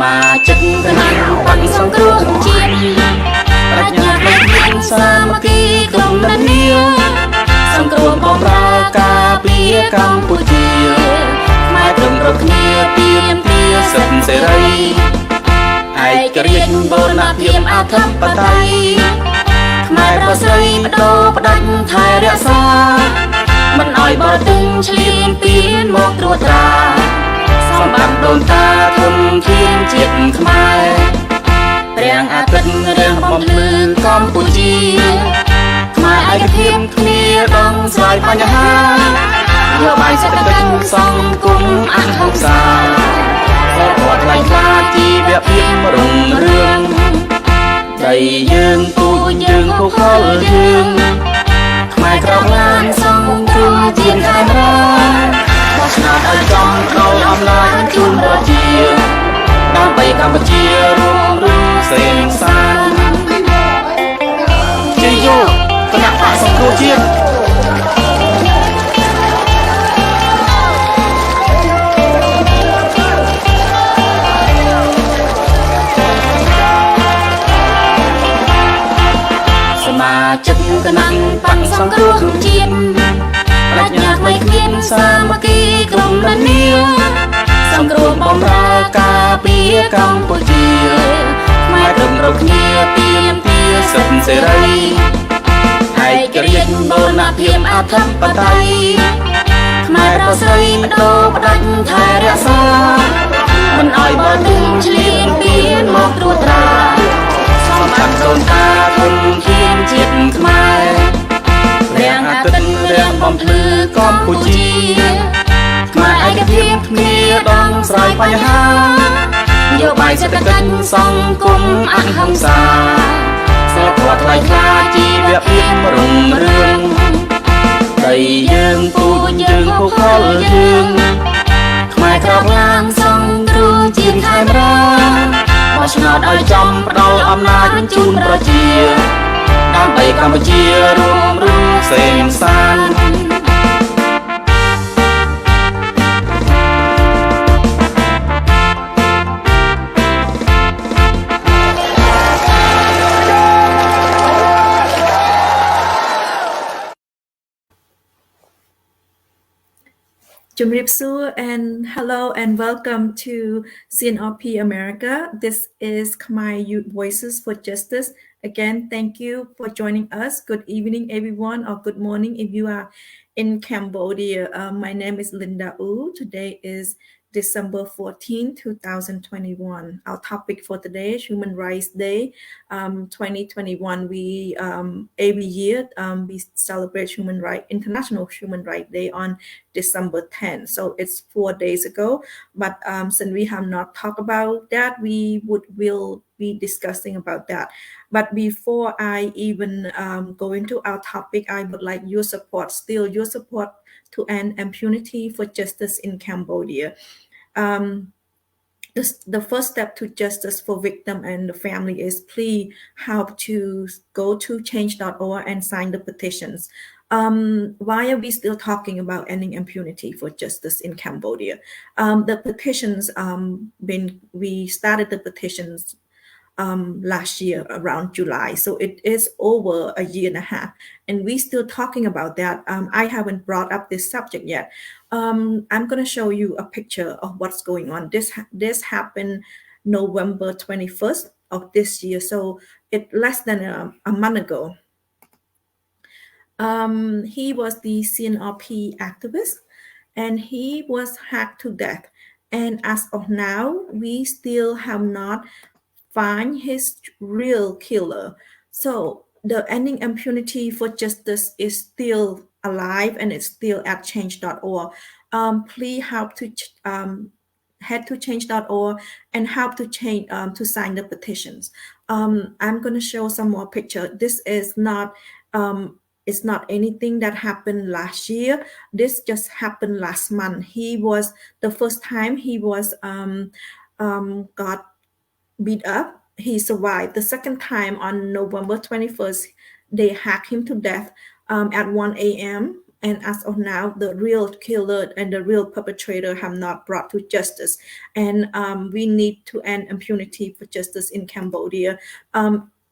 មាជិកគណៈបកសង្គ្រោះជាតិប្រាជ្ញាផ្នែកសាមគ្គីក្រុមនានាសង្គ្រោះបម្រើការពារកម្ពុជាខ្មែរត្រឹមរកគ្នាទាមទារសិទ្ធិសេរីឯករាជ្យបូរណភាពអធិបតេយ្យខ្មែរប្រស្រីបដូរផ្ដាច់ថែរក្សាមិនអោយបរទេសឆ្លៀនពៀនមកត្រួតត្រាសម្បត្តិដូនតាធនធានជាតិខ្មែរព្រះអាទិត្យរាំងបំភ្លឺកម្ពុជាខ្មែរឯកភាពគ្នាដងស្រាយបញ្ហានយោបាយសេដ្ឋកិច្ចសង្គមអហិង្សាពលរដ្ឋថ្លៃថ្លាជីវភាពរុងរឿងដីយើងពូជយើងភូខលយើងខ្មែរក្រោកឡើងសង្គ្រោះជាតិខេមរាបោះឆ្នោតឲ្យចំដល់អំណាចជូនប្រជាដើម្បីកម្ពុជារួមរស់សេងសានជ័យយោគណៈបកសង្គ្រោះជាតិសមាជិកគណៈបកសង្គ្រោះជាតិប្រាជ្ញាថ្មីគ្មានសាមគ្គីក្រុមនានាសង្គ្រោះបម្រើការពារកម្ពុជាខ្មែរត្រឹមរកគ្នាទាមទារសិទ្ធិសេរីឯករាជ្យបូរណភាពអធិបតេយ្យខ្មែរប្រស្រីបដូរផ្ដាច់ថែរក្សាមិនអោយបរទេសឆ្លៀនពៀនមកត្រួតត្រាសម្បត្តិដូនតាធនធានជាតិខ្មែរព្រះអាទិត្យរាំងបំភ្លឺកម្ពុជាខ្មែរឯកភាពគ្នាដងស្រាយបញ្ហានយោបាយសេដ្ឋកិច្ចសង្គមអហិង្សាសិលធម៌ថ្លៃថ្លាជីវភាពរុងរឿងដីយើងពូជយើងភូខលយើងខ្មែរក្រោកឡើងសង្គ្រោះជាតិខេមរាបោះឆ្នោតឲ្យចំផ្ដល់អំណាចជូនប្រជាដើម្បីកម្ពុជារួមរស់សេងសានand hello and welcome to CNRP America. This is Khmer Youth Voices for Justice. Again, thank you for joining us. Good evening, everyone, or good morning if you are in Cambodia. My name is Linda U. Today is December 14, 2021. Our topic for today is Human Rights Day 2021. We every year we celebrate International Human Rights Day on December 10. So it's 4 days ago. But since we have not talked about that, will be discussing about that. But before I even go into our topic, I would like your support to end impunity for justice in Cambodia. The first step to justice for victim and the family is please help to go to change.org and sign the petitions. Why are we still talking about ending impunity for justice in Cambodia? The petitions we started the petitions last year around July, so it is over a year and a half, and we still talking about that. I haven't brought up this subject yet. I'm going to show you a picture of what's going on. This happened November 21st of this year, so it less than a month ago. He was the CNRP activist, and he was hacked to death, and as of now we still have not find his real killer. So the ending impunity for justice is still alive, and it's still at change.org. Please help to head to change.org and help to change to sign the petitions. I'm going to show some more picture. This is not it's not anything that happened last year. This just happened last month. He was the first time he was got beat up. He survived. The second time on November 21st, they hacked him to death at 1 a.m. and as of now, the real killer and the real perpetrator have not brought to justice. And we need to end impunity for justice in Cambodia.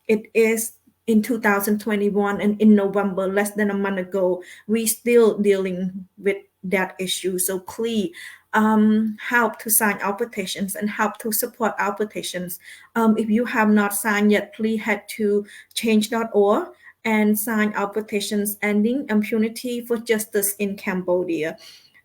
It is in 2021, and in November, less than a month ago, we still dealing with that issue. So please help to sign our petitions and help to support our petitions. If you have not signed yet, please head to change.org and sign our petitions ending impunity for justice in Cambodia.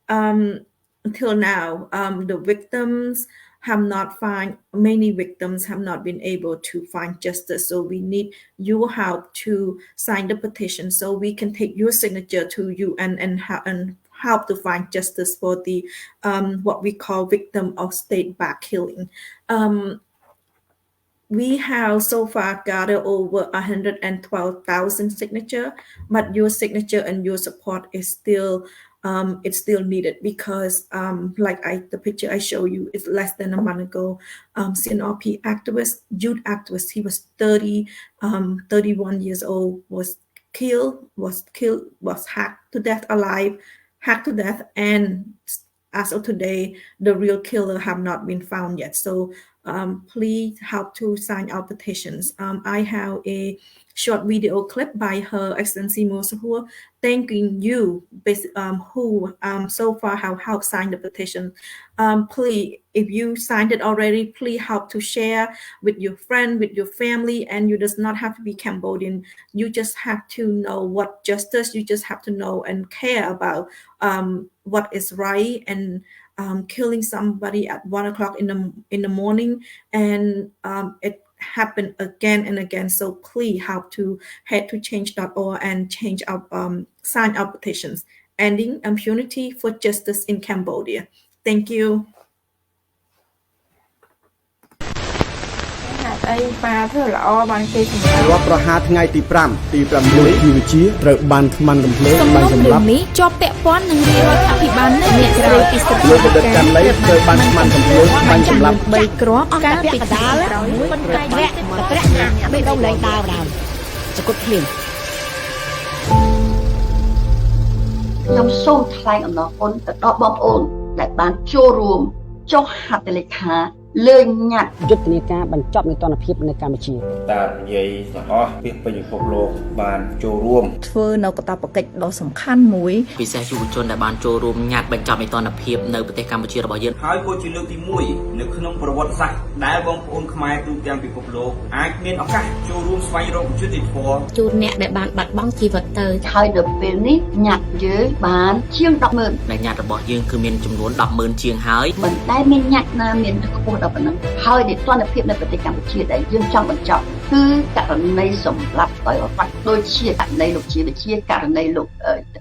Until now, the victims have not found, many victims have not been able to find justice. So we need your help to sign the petition so we can take your signature to you and help to find justice for the what we call victim of state-backed killing. We have so far gathered over 112,000 signatures, but your signature and your support is still it's still needed because like the picture I show you is less than a month ago. CNRP activist, youth activist, he was 31 years old, was hacked to death alive, hacked to death, and as of today, the real killer have not been found yet. So please help to sign our petitions. I have a short video clip by Her Excellency Mosahua thanking you who so far have helped sign the petition. Please, if you signed it already, please help to share with your friend, with your family, and you does not have to be Cambodian. You just have to know what justice, you just have to know and care about what is right, and killing somebody at 1 o'clock in the morning, and it happened again and again. So please help to head to change.org and change our sign our petitions ending impunity for justice in Cambodia. Thank you. រដ្ឋប្រហារថ្ងៃទី5ទី6ជីវជាត្រូវបានខ្មាន់កំភ្លើងបានសម្លាប់នេះជាប់ពាក់ព័ន្ធនឹងរាជរដ្ឋាភិបាលនៅអ្នកស្រីពីសិទ្ធិលោកបដិកម្មនេះត្រូវបានខ្មាន់កំភ្លើងបានសម្លាប់3គ្រាប់កាលពីកដាលប៉ុន្តែបេះដូងលែងដើរសកុតភ្លៀងខ្ញុំសូមថ្លែងអំណរគុណទៅដល់បងប្អូនដែលបានចូលរួមចុះហត្ថលេខាលើកញត្តិយុទ្ធនាការបញ្ចប់នីតិរដ្ឋភាពនៅកម្ពុជាតាមនិយាយទាំងអស់ពីពិភពលោកបានចូលរួមធ្វើនៅកាតព្វកិច្ចដ៏សំខាន់មួយពិសេសយុវជនដែលបានចូលរួមញត្តិបញ្ចប់នីតិរដ្ឋភាពនៅប្រទេសកម្ពុជារបស់យើងហើយក៏ជាលើកទី1នៅក្នុងប្រវត្តិសាស្ត្រដែលបងប្អូនខ្មែរទូទាំងពិភពលោកអាចមានឱកាសចូលរួមស្វែងរកយុត្តិធម៌ជូនអ្នកដែលបានបាត់បង់ជីវិតទៅហើយនៅពេលនេះញត្តិយើងបានជាង 100000 ដែលញត្តិរបស់យើងគឺមានចំនួន 100000 ជាងហើយមិនដែលមានញត្តិណាមានខ្ពស់ដល់ប៉ុណ្ណឹងហើយនីតិរដ្ឋភាពនៅប្រទេសកម្ពុជាដែលយើងចង់បញ្ចប់គឺករណីសម្លាប់ដោយអវត្តដូចជាករណីលោកជាវិជាករណីលោក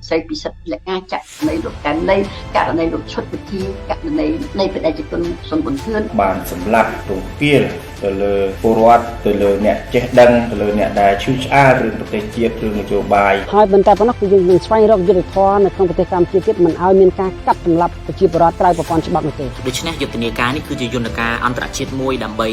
ស្រីពិសិដ្ឋលកាចាក់ករណីលោកករណីលោកឈុតវិធីករណីនៃបដិជនសុនប៊ុនធឿនបានសម្លាប់រំពាលទៅលើពលរដ្ឋទៅលើអ្នកចេះដឹងទៅលើអ្នកដែលឈឺឆ្អាលរឿងប្រទេសជាតិរឿងនយោបាយហើយបន្តប៉ុណ្ណោះគឺយើងនឹងស្វែងរកយុត្តិធម៌នៅក្នុងប្រទេសកម្ពុជាទៀតមិនឲ្យមានការកាប់សម្លាប់ប្រជាពលរដ្ឋក្រៅប្រព័ន្ធច្បាប់នោះទេដូច្នេះយុទ្ធនាការនេះគឺជាយន្តការអន្តរជាតិមួយដើម្បី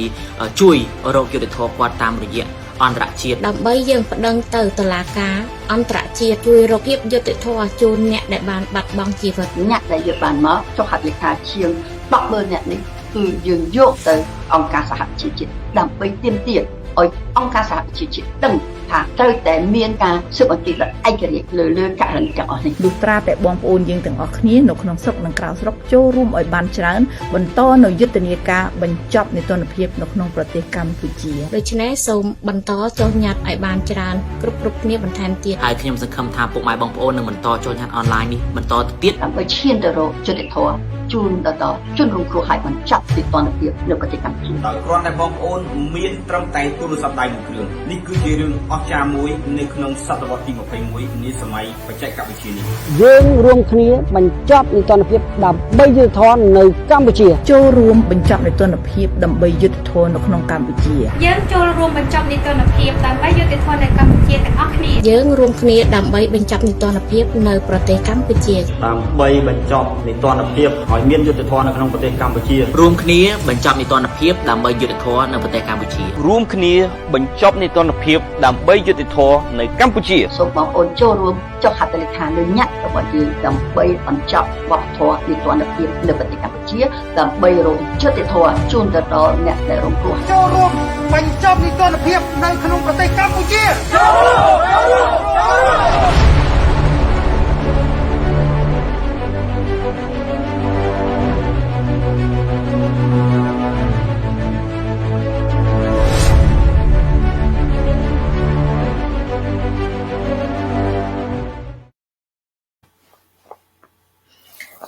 ជួយរកយុត្តិធម៌គាត់តាមរយៈអន្តរជាតិដើម្បីយើងប្តឹងទៅតុលាការអន្តរជាតិជួយរកយុត្តិធម៌ជូនអ្នកដែលបានបាត់បង់ជីវិតអ្នកដែលយកបានមកចុះហត្ថលេខាជាង 100000 អ្នកនេះគឺយើងយកទៅអង្គការសហប្រជាជាតិដើម្បីទាមទារឲ្យអង្គការសហប្រជាជាតិដឹងថាត្រូវតែមានការស៊ើបអង្កេតឯករាជ្យលើករណីទាំងអស់នេះលុះត្រាតែបងប្អូនយើងទាំងអស់គ្នានៅក្នុងស្រុកនិងក្រៅស្រុកចូលរួមឲ្យបានច្រើនបន្តនៅយុទ្ធនាការបញ្ចប់នីតិរដ្ឋភាពនៅក្នុងប្រទេសកម្ពុជាដូច្នេះសូមបន្តចុះញត្តិឲ្យបានច្រើនគ្រប់គ្នាបន្ថែមទៀតហើយខ្ញុំសង្ឃឹមថាពុកម៉ែបងប្អូននឹងបន្តចុះញត្តិអនឡាញនេះបន្តទៅទៀតដើម្បីឈានទៅរកយុត្តិធម៌ជូនដល់ជនរងគ្រោះឲ្យបញ្ចប់នីតិរដ្ឋភាពនៅប្រទេសកម្ពុជាដោយគ្រាន់តែបងប្អូនមានត្រឹមតែទូរស័ព្ទដៃមួយគ្រឿងនេះគឺជារឿងអស្ចារ្យមួយនៅក្នុងសតវត្សទី21នាសម័យបច្ចេកវិទ្យានេះយើងរួមគ្នាបញ្ចប់នីតិរដ្ឋភាពដើម្បីយុត្តិធម៌នៅកម្ពុជាចូលរួមបញ្ចប់នីតិរដ្ឋភាពដើម្បីយុត្តិធម៌នៅក្នុងកម្ពុជាយើងចូលរួមបញ្ចប់នីតិរដ្ឋភាពដើម្បីយុត្តិធម៌នៅកម្ពុជាទាំងអស់គ្នាយើងរួមគ្នាដើម្បីបញ្ចប់នីតិរដ្ឋភាពនៅប្រទេសកម្ពុជាដើម្បីបញ្ចប់នីតិរដ្ឋភាពឲ្យមានយុត្តិធម៌នៅក្នុងប្រទេសកម្ពុជារួមគ្នាបញ្ចប់នីតិរដ្ឋភាពដើម្បីយុត្តិធម៌នៅប្រទេសកម្ពុជារួមគ្នាបញ្ បញ្ចប់នីតិរដ្ឋភាពដើម្បីយុត្តិធម៌នៅកម្ពុជា សូមបងប្អូនចូលរួមចុះហត្ថលេខាលើញត្តិរបស់យើងដើម្បីបញ្ចប់វប្បធម៌នីតិរដ្ឋភាពនៅប្រទេសកម្ពុជាដើម្បីរកយុត្តិធម៌ជូនទៅដល់អ្នកដែលរងគ្រោះ ចូលរួមបញ្ចប់នីតិរដ្ឋភាពនៅក្នុងប្រទេសកម្ពុជា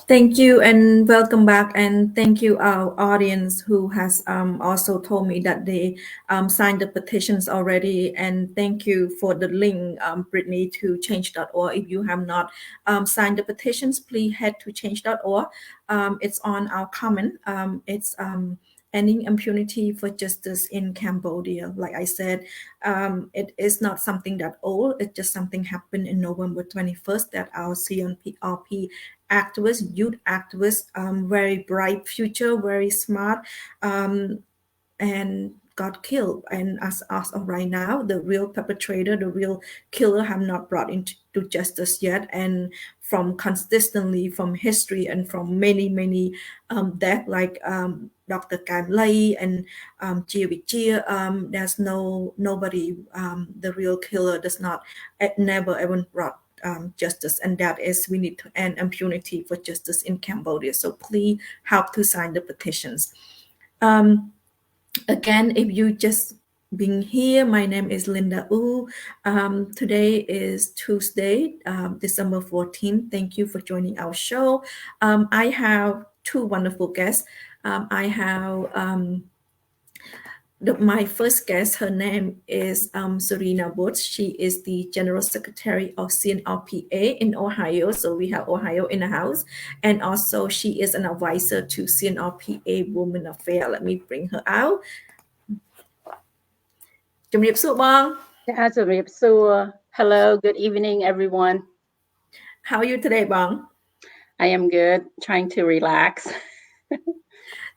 Thank you and welcome back, and thank you our audience who has also told me that they signed the petitions already, and thank you for the link, Brittany, to change.org. If you have not signed the petitions, please head to change.org. It's on our comment. It's ending impunity for justice in Cambodia. Like I said, it is not something that old. It's just something happened in November 21st that our CNRP activists, youth activists, very bright future, very smart, and got killed. And as of right now, the real perpetrator, the real killer, have not brought into justice yet. And from consistently from history and from many deaths, like Dr. Kam Lai and Chia Vichia, there's nobody, the real killer does not, never ever brought justice, and that is we need to end impunity for justice in Cambodia. So please help to sign the petitions. Again, if you just being here, my name is Linda Wu. Today is Tuesday, December 14th. Thank you for joining our show. I have two wonderful guests. I have my first guest, her name is Serena Woods. She is the General Secretary of CNRPA in Ohio. So we have Ohio in the house. And also she is an advisor to CNRPA Women Affairs. Let me bring her out. Hello, good evening, everyone. How are you today, Bong? I am good, trying to relax.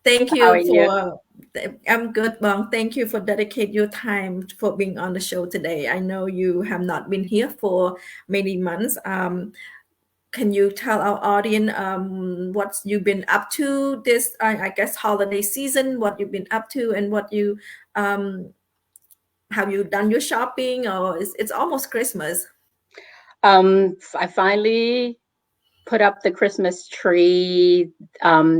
Thank you How are you? I'm good, Bong. Thank you for dedicating your time for being on the show today. I know you have not been here for many months. Can you tell our audience what you've been up to this, I guess, holiday season, what you've been up to, and what you, have you done your shopping, or it's almost Christmas? I finally put up the Christmas tree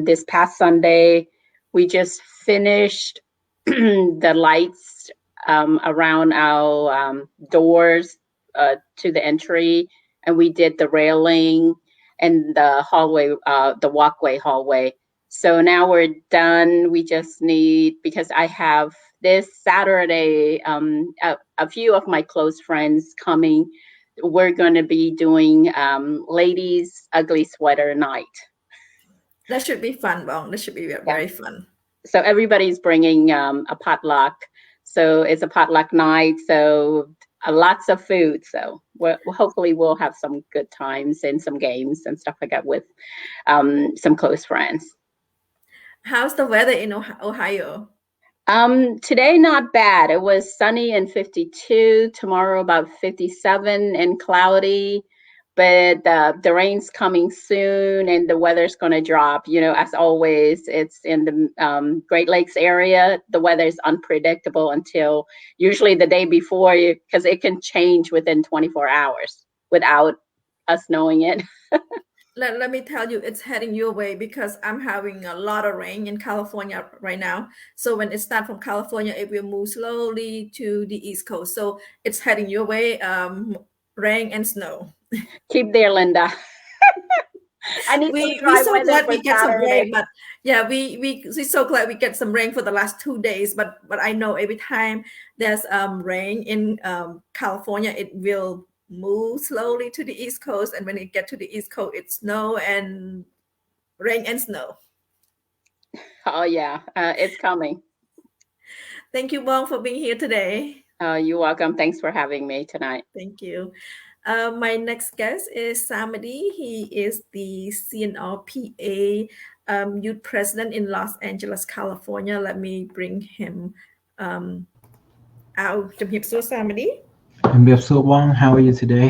this past Sunday. We just finished the lights around our doors to the entry, and we did the railing and the hallway, the walkway hallway. So now we're done. We just need, because I have this Saturday, a few of my close friends coming. We're going to be doing ladies' ugly sweater night. That should be fun, Bong. That should be very fun. So everybody's bringing a potluck. So it's a potluck night. So lots of food. So hopefully we'll have some good times and some games and stuff like that with some close friends. How's the weather in Ohio? Today, not bad. It was sunny and 52. Tomorrow, about 57 and cloudy. But the rain's coming soon and the weather's going to drop. You know, as always, it's in the Great Lakes area. The weather is unpredictable until usually the day before, because it can change within 24 hours without us knowing it. Let me tell you, it's heading your way because I'm having a lot of rain in California right now. So when it starts from California, it will move slowly to the East Coast. So it's heading your way, rain and snow. Keep there, Linda. I need we're so glad we get some rain, but yeah, we're so glad we get some rain for the last 2 days. But I know every time there's rain in California, it will move slowly to the East Coast, and when it gets to the East Coast, it's snow and rain and snow. Oh yeah, it's coming. Thank you, Bong, for being here today. You're welcome. Thanks for having me tonight. Thank you. My next guest is Samadi. He is the CNRPA youth president in Los Angeles, California. Let me bring him ជំរាបសួរ Samadi. Wong, how are you today?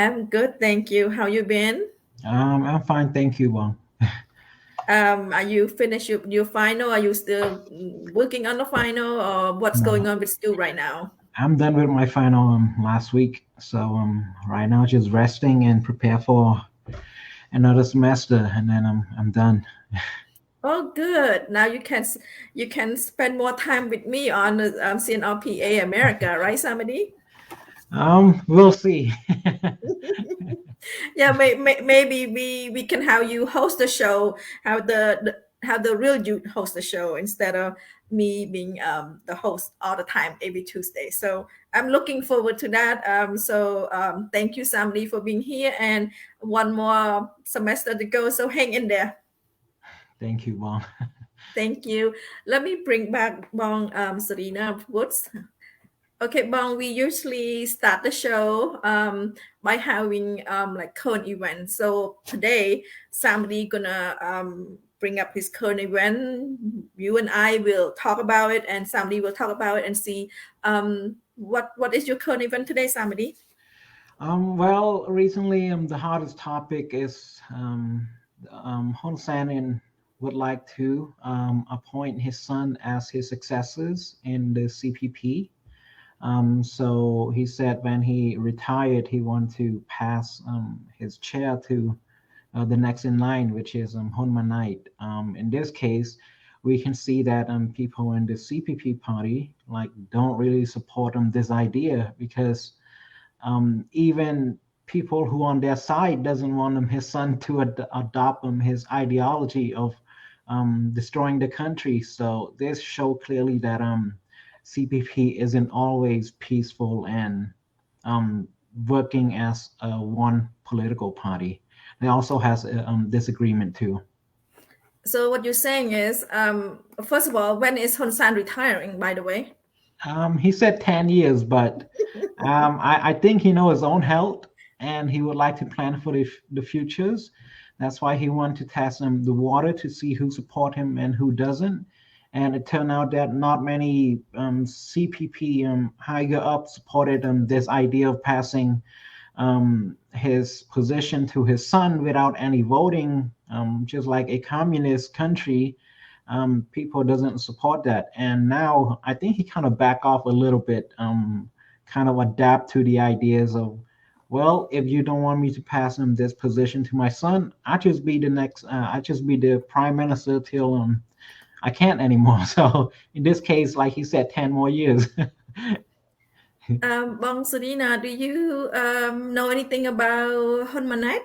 I'm good, thank you. How you been? I'm fine, thank you, Wong. Are you finished your final? Are you still working on the final, or what's going on with you right now? I'm done with my final last week, so right now just resting and prepare for another semester, and then I'm done. Oh, good. Now you can spend more time with me on the CNRPA America, right, Samadi? We'll see. Yeah, maybe we can have you host the show, have the real you host the show instead of me being the host all the time every Tuesday. So I'm looking forward to that. Thank you, Samdi, for being here, and one more semester to go. So hang in there. Thank you, Wong. Thank you. Let me bring back Bong Serena Woods. Okay, Bong, we usually start the show by having like current events. So today, somebody gonna bring up his current event. You and I will talk about it, and somebody will talk about it and see what is your current event today, somebody? Well, recently the hottest topic is Hun Sen would like to appoint his son as his successors in the CPP. So he said when he retired, he wanted to pass his chair to the next in line, which is Hun Manait. In this case, we can see that people in the CPP party like don't really support this idea, because even people who on their side doesn't want his son to adopt his ideology of destroying the country. So this show clearly that CPP isn't always peaceful and working as one political party. They also has a disagreement too. So what you're saying is, first of all, when is Hun San retiring, by the way? He said 10 years, but I think he knows his own health and he would like to plan for the futures. That's why he wanted to test the water to see who support him and who doesn't. And it turned out that not many CPP higher up supported this idea of passing his position to his son without any voting, just like a communist country. People doesn't support that. And now I think he kind of back off a little bit, kind of adapt to the ideas of, well, if you don't want me to pass this position to my son, I just be the next, I just be the prime minister till I can't anymore. So in this case, like he said, 10 more years. Bong Serena, do you know anything about Hun Manait?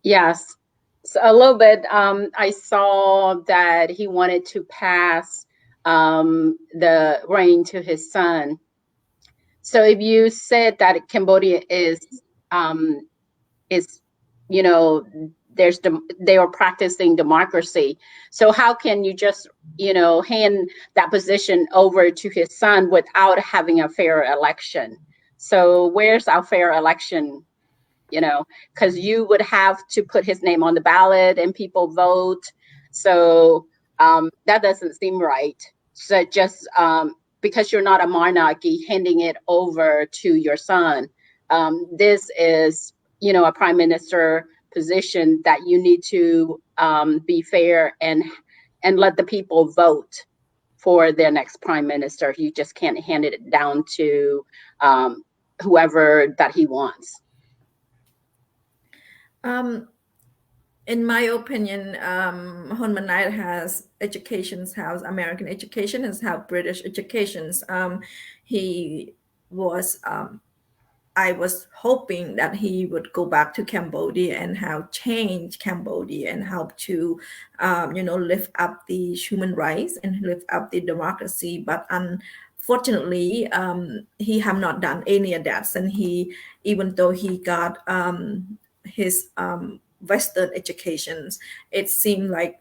Yes, so a little bit. I saw that he wanted to pass the reign to his son. So if you said that Cambodia is you know, they are practicing democracy. So how can you just, you know, hand that position over to his son without having a fair election? So where's our fair election? You know, because you would have to put his name on the ballot and people vote. So that doesn't seem right. So just because you're not a monarchy, handing it over to your son. This is, you know, a prime minister position that you need to be fair and let the people vote for their next prime minister. You just can't hand it down to whoever that he wants. In my opinion, Hun Manait has educations, has American education, has have British educations. He was I was hoping that he would go back to Cambodia and help change Cambodia and help to, you know, lift up the human rights and lift up the democracy. But unfortunately, he have not done any of that. And even though he got his Western educations, it seemed like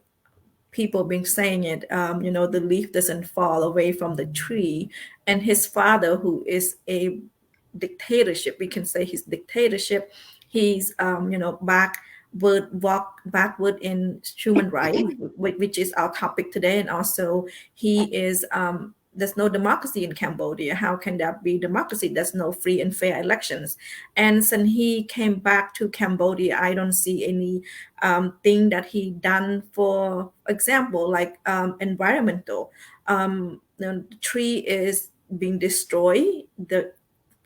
people been saying it, you know, the leaf doesn't fall away from the tree. And his father, who is a dictatorship, we can say his dictatorship, he's you know, backward in human rights, which is our topic today. And also he is there's no democracy in Cambodia. How can there be democracy? There's no free and fair elections. And since he came back to Cambodia, I don't see any thing that he done, for example, like environmental. The tree is being destroyed.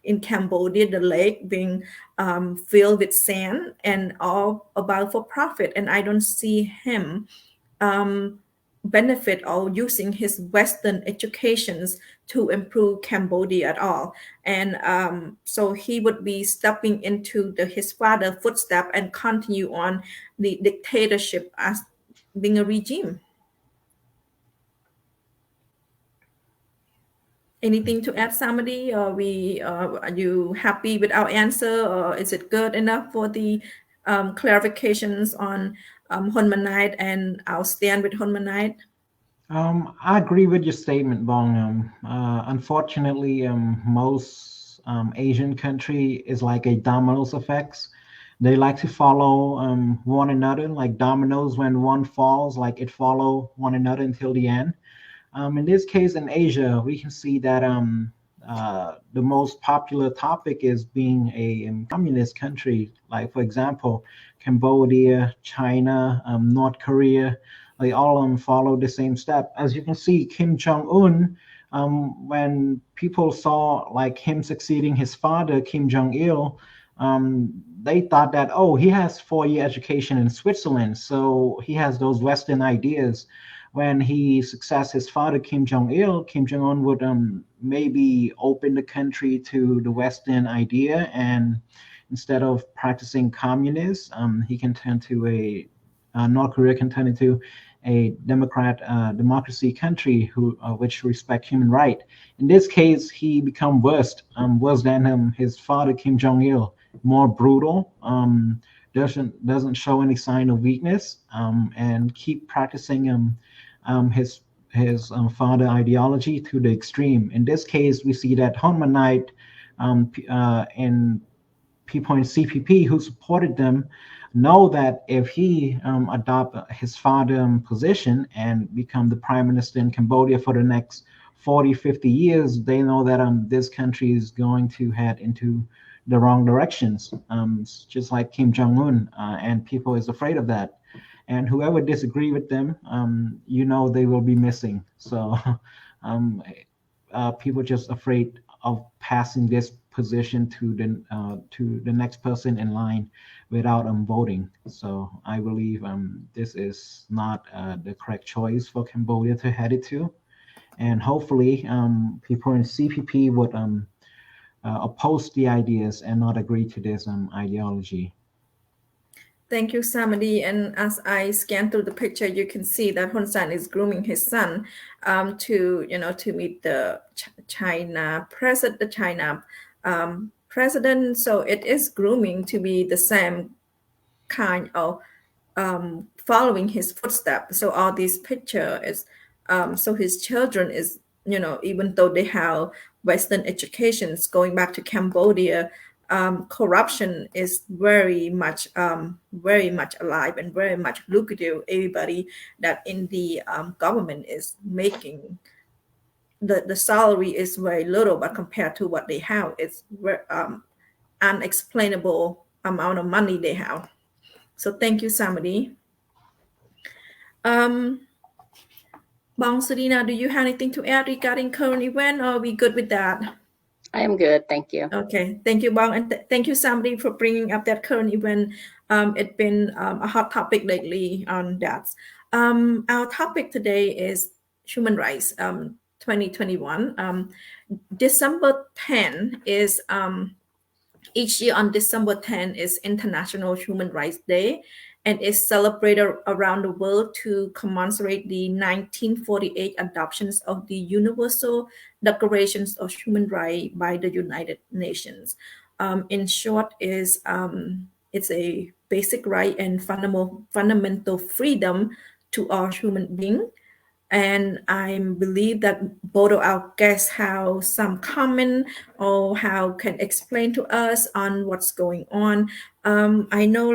In Cambodia, the lake being filled with sand and all about for profit. And I don't see him benefit or using his Western educations to improve Cambodia at all. And so he would be stepping into his father's footsteps and continue on the dictatorship as being a regime. Anything to add, somebody? Or are you happy with our answer, or is it good enough for the clarifications on Honmanite and our stand with Honmanite? I agree with your statement, Bong. Unfortunately, most Asian country is like a dominoes effects. They like to follow one another, like dominoes. When one falls, like it follow one another until the end. In this case, in Asia, we can see that the most popular topic is being a communist country. Like, for example, Cambodia, China, North Korea. They all follow the same step. As you can see, Kim Jong-un, when people saw like him succeeding his father, Kim Jong-il, they thought that, oh, he has 4-year education in Switzerland, so he has those Western ideas. When he success his father, Kim Jong-il, Kim Jong-un would maybe open the country to the Western idea, and instead of practicing communism, he can turn to North Korea can turn into a democracy country which respect human right. In this case, he become worse than his father Kim Jong-il, more brutal, doesn't show any sign of weakness, and keep practicing his father ideology to the extreme. In this case, we see that Honmanite and people in CPP who supported them know that if he adopt his father position and become the prime minister in Cambodia for the next 40-50 years, they know that this country is going to head into the wrong directions, just like Kim Jong-un, and people is afraid of that. And whoever disagree with them, they will be missing. So people just afraid of passing this position to the next person in line without voting. So I believe this is not the correct choice for Cambodia to head it to, and hopefully people in CPP would oppose the ideas and not agree to this ideology. Thank you, Samadi. And as I scan through the picture, you can see that Hun Sen is grooming his son to meet the China president. So it is grooming to be the same kind of following his footsteps. So all these picture is so his children is, even though they have Western educations, going back to Cambodia, corruption is very much alive and very much lucrative. Everybody that in the government is making the salary is very little, but compared to what they have, it's very unexplainable amount of money they have. So thank you, Samadi. Bong Serena, do you have anything to add regarding current event, or are we good with that? I am good, thank you. Okay, thank you, Bong, and thank you, Samadi, for bringing up that current event. It's been a hot topic lately on that. Our topic today is human rights 2021. December 10 is each year on December 10 is International Human Rights Day, and is celebrated around the world to commemorate the 1948 adoptions of the Universal Declarations of Human Rights by the United Nations. In short, it's a basic right and fundamental freedom to all human beings. And I believe that both of our guests have some comment or how can explain to us on what's going on. I know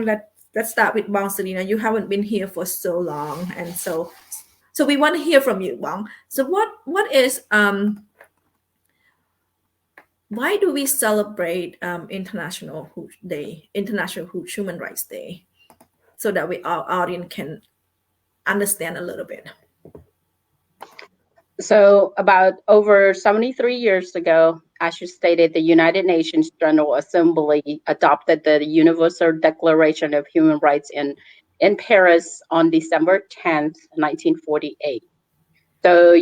let's start with Bong Serena. You haven't been here for so long, and so So we want to hear from you, Bong. So what is why do we celebrate International Human Rights Day, so that our audience can understand a little bit? So about over 73 years ago, as you stated, the United Nations General Assembly adopted the Universal Declaration of Human Rights in Paris on December 10th, 1948. So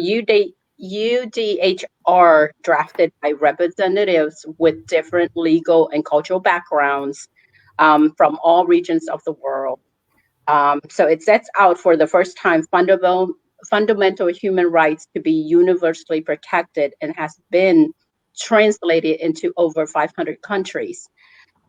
UDHR, drafted by representatives with different legal and cultural backgrounds from all regions of the world. So it sets out for the first time fundamental human rights to be universally protected, and has been translated into over 500 countries.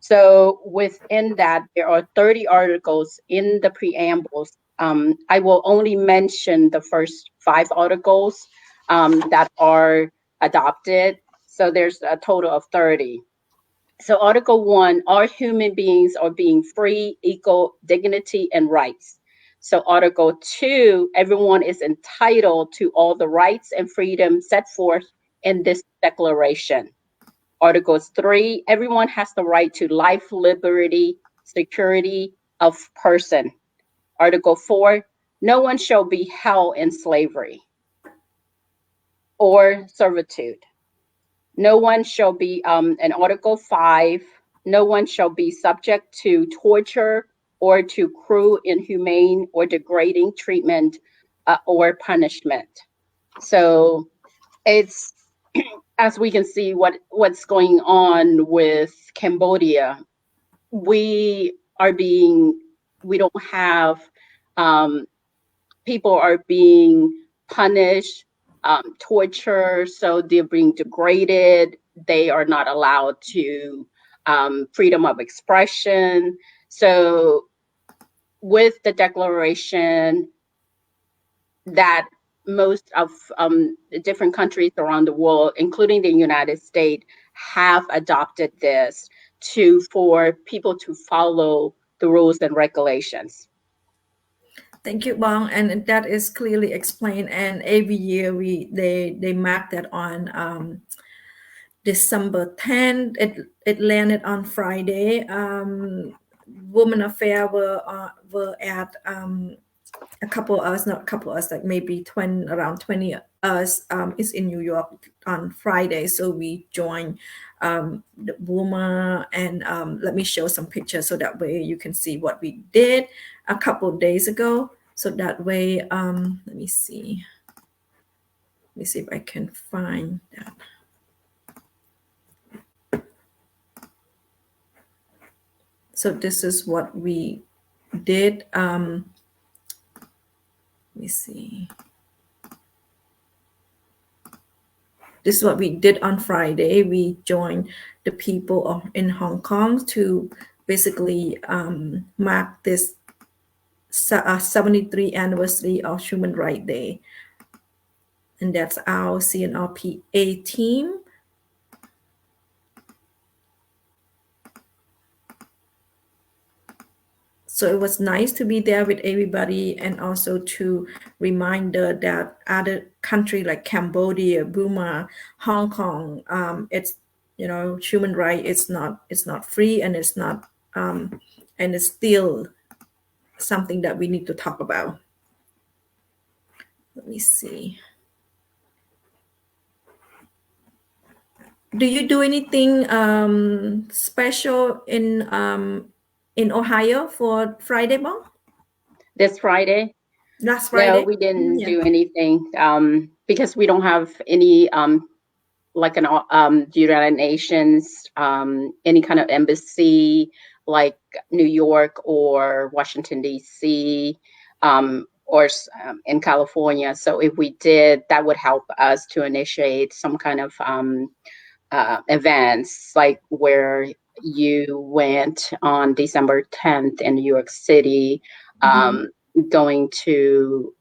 So within that, there are 30 articles in the preambles. I will only mention the first 5 articles that are adopted. So there's a total of 30. So Article 1, all human beings are being free, equal, dignity, and rights. So Article 2, everyone is entitled to all the rights and freedom set forth in this declaration. Article 3, everyone has the right to life, liberty, security of person. Article 4, no one shall be held in slavery or servitude. No one shall be, in Article 5, no one shall be subject to torture or to cruel, inhumane, or degrading treatment or punishment. So it's, as we can see what's going on with Cambodia, we don't have, people are being punished, torture, so they're being degraded. They are not allowed to freedom of expression. So with the declaration that most of the different countries around the world, including the United States, have adopted this for people to follow the rules and regulations. Thank you, Bong, and that is clearly explained. And every year they mark that on December 10th. It landed on Friday. Women Affair were at a couple of us, not a couple of us, like maybe around 20 us is in New York on Friday. So we joined the woman, and let me show some pictures so that way you can see what we did a couple of days ago. So that way, let me see if I can find that. So this is what we did. Let me see. This is what we did on Friday. We joined the people in Hong Kong to basically mark this 73 anniversary of Human Rights Day. And that's our CNRP A team. So it was nice to be there with everybody, and also to remind that other country like Cambodia, Burma, Hong Kong, it's, you know, human right. It's not free, and it's not and it's still something that we need to talk about. Let me see. Do you do anything special in Ohio for Friday, Bong? This Friday? Last Friday? No, we didn't do anything because we don't have any like an United Nations, any kind of embassy like New York or Washington, D.C., or in California. So if we did, that would help us to initiate some kind of events, like where you went on December 10th in New York City, going to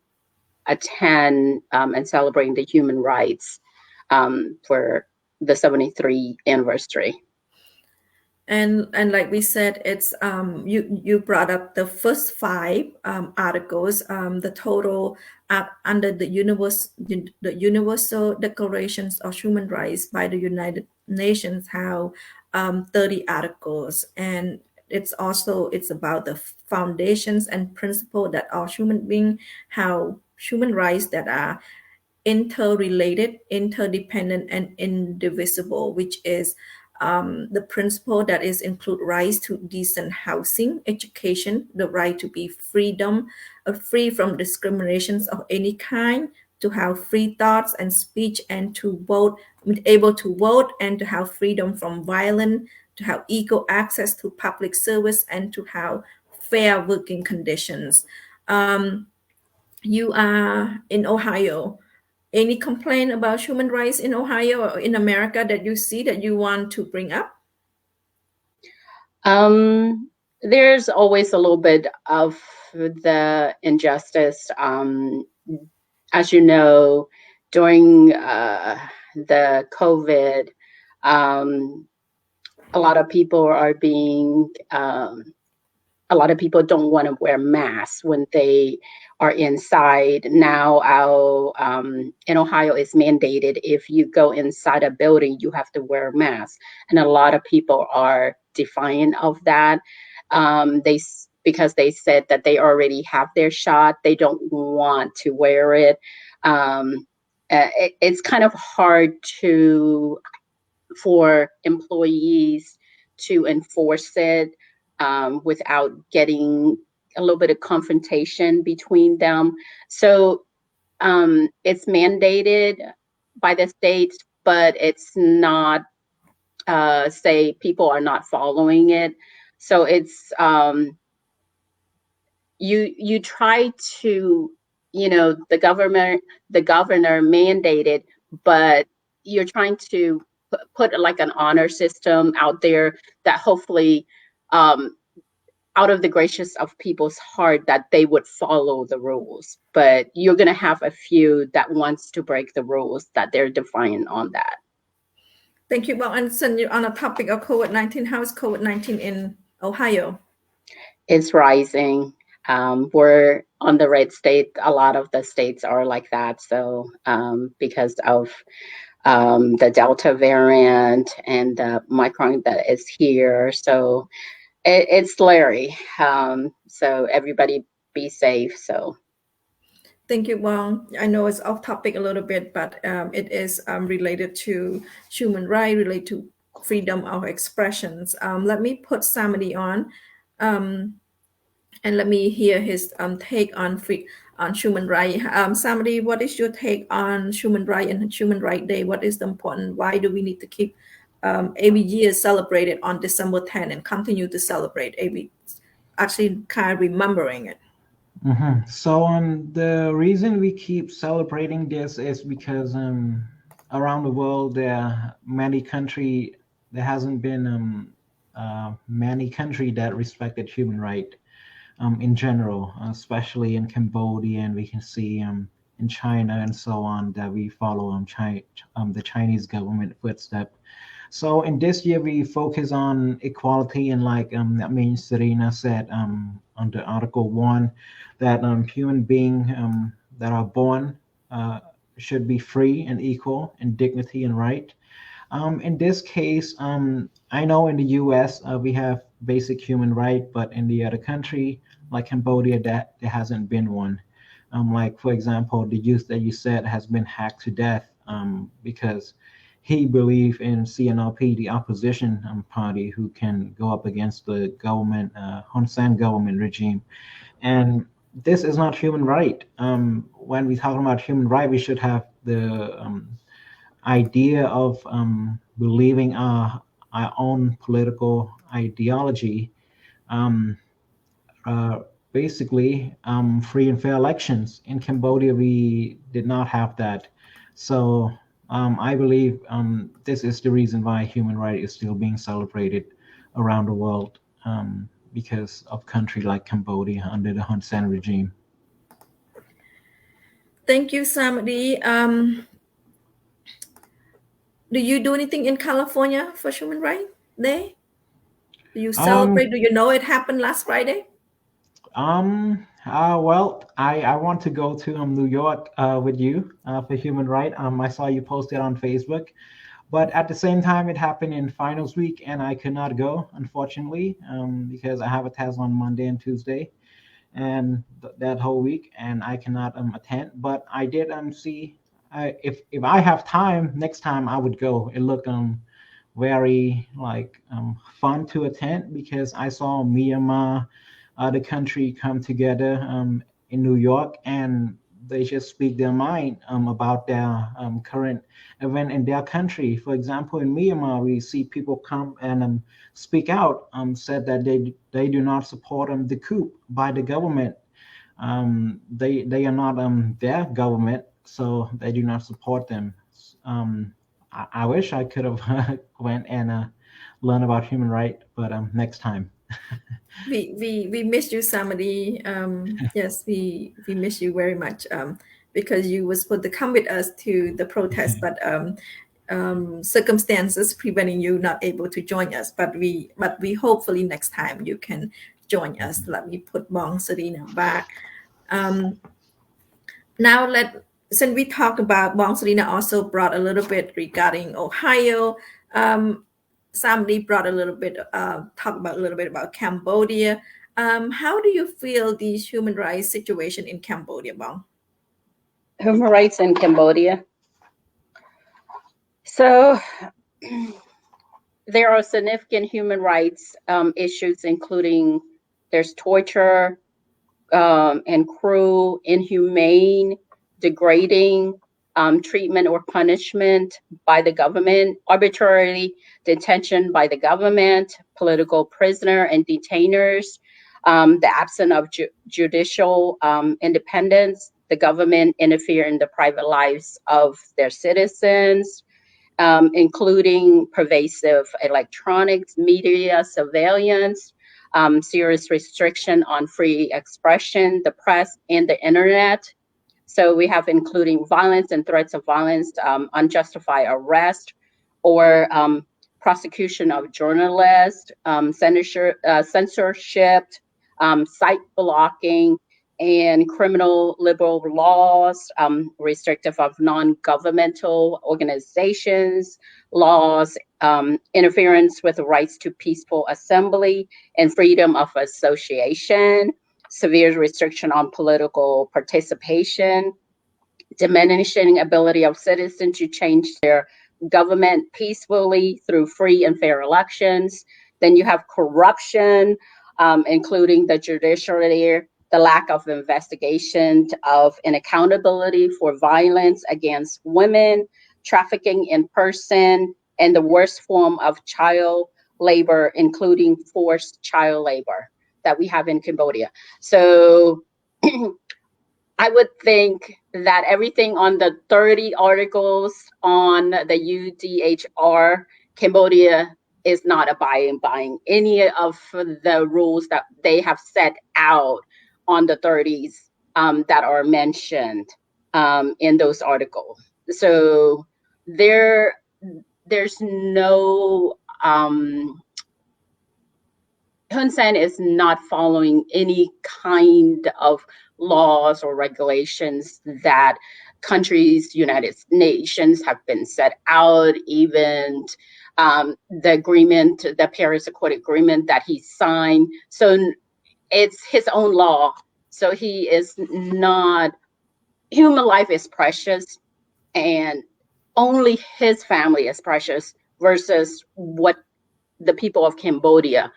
attend and celebrating the human rights for the 73th anniversary. And like we said, it's you brought up the first 5 articles, the total under the Universal Declarations of Human Rights by the United Nations, how 30 articles, and it's about the foundations and principle that all human beings, how human rights that are interrelated, interdependent, and indivisible, which is the principle that is include rights to decent housing, education, the right to be free from discriminations of any kind, to have free thoughts and speech, and to vote, able to vote, and to have freedom from violence, to have equal access to public service, and to have fair working conditions. You are in Ohio. Any complaint about human rights in Ohio or in America that you see that you want to bring up? There's always a little bit of the injustice. As you know, during the COVID, a lot of people are being a lot of people don't want to wear masks when they are inside. Now, in Ohio, it's mandated if you go inside a building, you have to wear a mask. And a lot of people are defiant of that. Because they said that they already have their shot, they don't want to wear it. It's kind of hard for employees to enforce it without getting a little bit of confrontation between them. So it's mandated by the states, but it's not, say people are not following it. So it's, you try to, the governor mandated, but you're trying to put like an honor system out there that hopefully, out of the gracious of people's heart, that they would follow the rules. But you're going to have a few that wants to break the rules, that they're defiant on that. Thank you. Well, and on a topic of COVID-19, how is COVID-19 in Ohio? It's rising. We're on the red state. A lot of the states are like that. So because of the Delta variant and the Omicron that is here. So it's scary. So everybody be safe. So. Thank you, Wong. I know it's off topic a little bit, but it is related to human rights, related to freedom of expressions. Let me put Samadi on, and let me hear his take on human rights. Samadi, what is your take on human rights and Human Rights Day? What is the important? Why do we need to keep every year celebrated on December 10 and continue to celebrate actually kind of remembering it? So the reason we keep celebrating this is because around the world there hasn't been many country that respected human right in general, especially in Cambodia, and we can see in China and so on that we follow the Chinese government footstep. So in this year we focus on equality, and like that means Serena said under Article 1 that human beings that are born should be free and equal in dignity and right. In this case, I know in the US we have basic human right, but in the other country like Cambodia, that there hasn't been one. Like for example, the youth that you said has been hacked to death because he believed in CNRP, the opposition party, who can go up against the government, Hun Sen government regime. And this is not human right. When we talk about human right, we should have the idea of believing our own political ideology. Basically, free and fair elections. In Cambodia, we did not have that. So I believe this is the reason why human rights is still being celebrated around the world, because of country like Cambodia under the Hun Sen regime. Thank you, Samadi. Do you do anything in California for Human Rights Day? Do you celebrate? Do you know it happened last Friday? Well, I want to go to New York with you for human rights. I saw you posted on Facebook, but at the same time, it happened in finals week, and I could not go, unfortunately, because I have a test on Monday and Tuesday, and that whole week, and I cannot attend. But I did see if I have time next time, I would go. It looked very like fun to attend because I saw Myanmar, the country, come together in New York, and they just speak their mind about their current event in their country. For example, in Myanmar, we see people come and speak out, said that they do not support the coup by the government. They are not their government, so they do not support them. I wish I could have went and learned about human rights, but next time. We miss you, Samadi. Yes, we miss you very much because you were supposed to come with us to the protest, but circumstances preventing you not able to join us. But we hopefully next time you can join us. Let me put Bong Serena back. Now since we talked about Bong Serena also brought a little bit regarding Ohio. Somebody brought a little bit, talk about a little bit about Cambodia. How do you feel the human rights situation in Cambodia, Bong? Human rights in Cambodia. So there are significant human rights issues, including there's torture and cruel, inhumane, degrading treatment or punishment by the government, arbitrary detention by the government, political prisoner and detainers, the absence of judicial independence, the government interfere in the private lives of their citizens, including pervasive electronics, media surveillance, serious restriction on free expression, the press, and the internet. So we have including violence and threats of violence, unjustified arrest or prosecution of journalists, censorship, site blocking, and criminal liberal laws, restrictive of non-governmental organizations, laws, interference with the rights to peaceful assembly and freedom of association, severe restriction on political participation, diminishing ability of citizens to change their government peacefully through free and fair elections. Then you have corruption, including the judiciary, the lack of investigation of and accountability for violence against women, trafficking in person, and the worst form of child labor, including forced child labor that we have in Cambodia. So I would think that everything on the 30 articles on the UDHR, Cambodia is not abiding by any of the rules that they have set out on the 30s that are mentioned in those articles. So there's no Hun Sen is not following any kind of laws or regulations that countries, United Nations have been set out, even the agreement, the Paris Accord agreement that he signed. So it's his own law. So he is not, human life is precious and only his family is precious versus what the people of Cambodia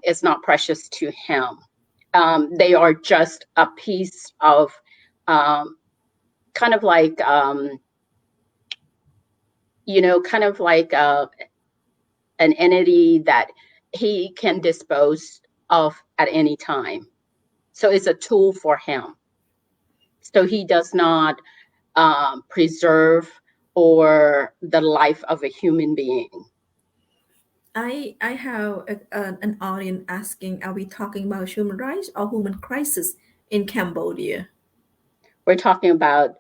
is not precious to him. They are just a piece of kind of like, an entity that he can dispose of at any time. So it's a tool for him. So he does not preserve or the life of a human being. I have an audience asking, are we talking about human rights or human crisis in Cambodia? We're talking about,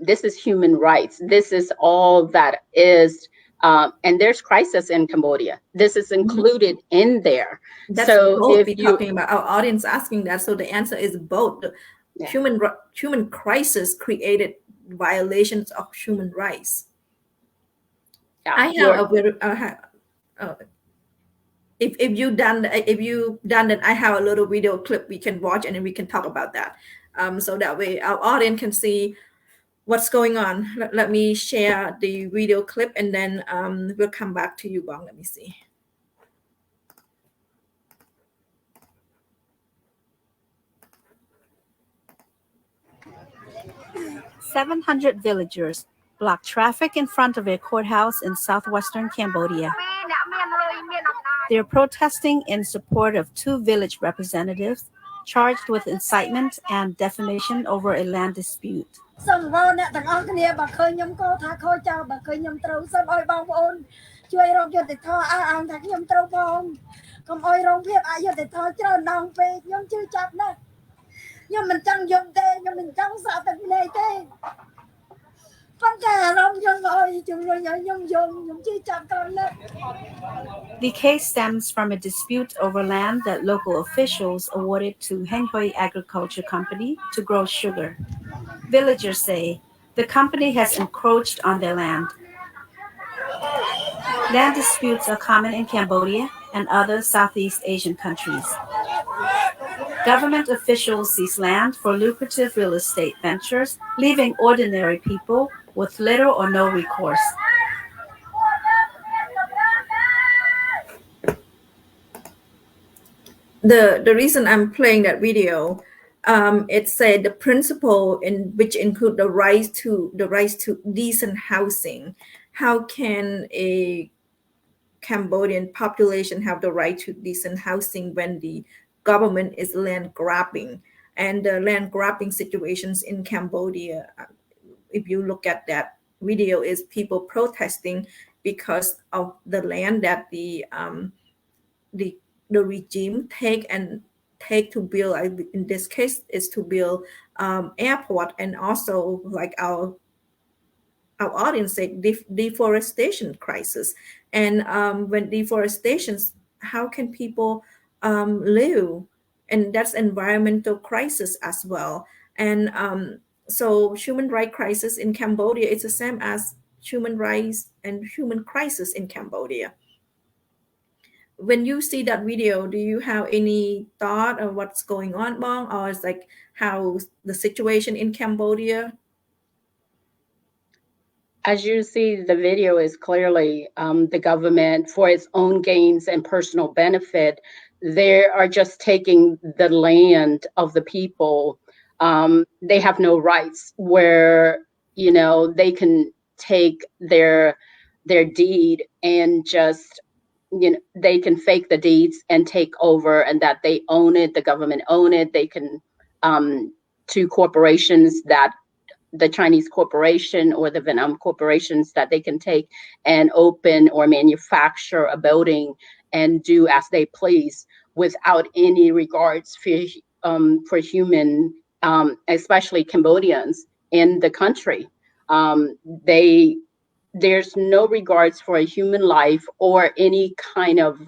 this is human rights. This is all that is And there's crisis in Cambodia. This is included in there. That's so both if we're you talking about. Our audience asking that, so the answer is both. The human crisis created violations of human rights. I have a very if you done that, I have a little video clip we can watch and then we can talk about that. So that way our audience can see what's going on. Let me share the video clip and then we'll come back to you, Bong. Let me see. "700 villagers blocked traffic in front of a courthouse in southwestern Cambodia. They're protesting in support of 2 village representatives charged with incitement and defamation over a land dispute. The case stems from a dispute over land that local officials awarded to Heng Hui Agriculture Company to grow sugar. Villagers say the company has encroached on their land. Land disputes are common in Cambodia and other Southeast Asian countries. Government officials seize land for lucrative real estate ventures, leaving ordinary people with little or no recourse. The reason I'm playing that video, it said the principle in which include the right to decent housing. How can a Cambodian population have the right to decent housing when the government is land grabbing? And the land grabbing situations in Cambodia, if you look at that video, is people protesting because of the land that the regime take to build, in this case is to build airport, and also like our audience said, deforestation crisis. And when deforestations, how can people live? And that's environmental crisis as well. And so human rights crisis in Cambodia is the same as human rights and human crisis in Cambodia. When you see that video, do you have any thought of what's going on, Bong, or it's like how the situation in Cambodia? As you see, the video is clearly the government, for its own gains and personal benefit, they are just taking the land of the people. They have no rights where, you know, they can take their deed and just, you know, they can fake the deeds and take over, and that they own it, the government own it. They can, to corporations, that the Chinese corporation or the Vietnam corporations, that they can take and open or manufacture a building and do as they please without any regards for human, especially Cambodians in the country. There's no regards for a human life or any kind of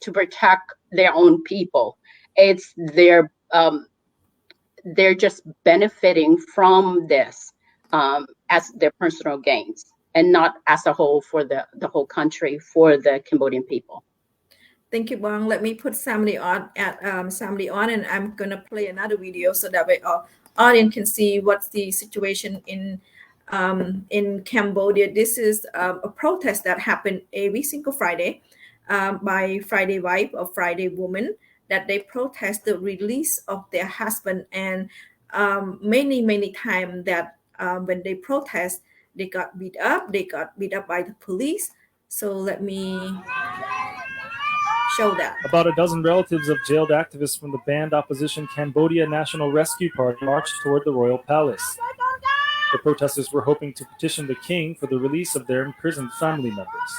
to protect their own people. It's they're just benefiting from this as their personal gains, and not as a whole for the whole country, for the Cambodian people. Thank you, Bong. Let me put somebody on, and I'm gonna play another video so that way our audience can see what's the situation in Cambodia. This is a protest that happened every single Friday by Friday Wife or Friday Woman, that they protest the release of their husband. And many times that when they protest, they got beat up by the police. So let me show that. About a dozen relatives of jailed activists from the banned opposition Cambodia National Rescue Party marched toward the royal palace. The protesters were hoping to petition the king for the release of their imprisoned family members.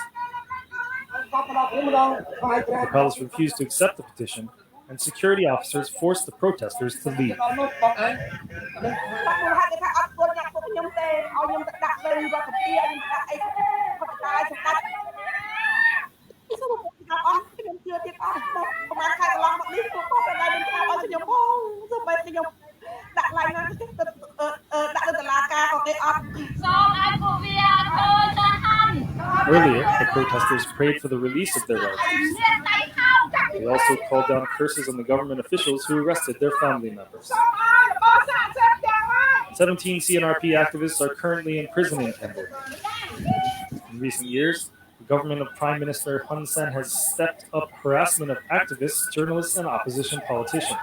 The palace refused to accept the petition, and security officers forced the protesters to leave. Earlier, the protesters prayed for the release of their relatives. They also called down curses on the government officials who arrested their family members. 17 CNRP activists are currently in prison in Cambodia. In recent years, the government of Prime Minister Hun Sen has stepped up harassment of activists, journalists, and opposition politicians.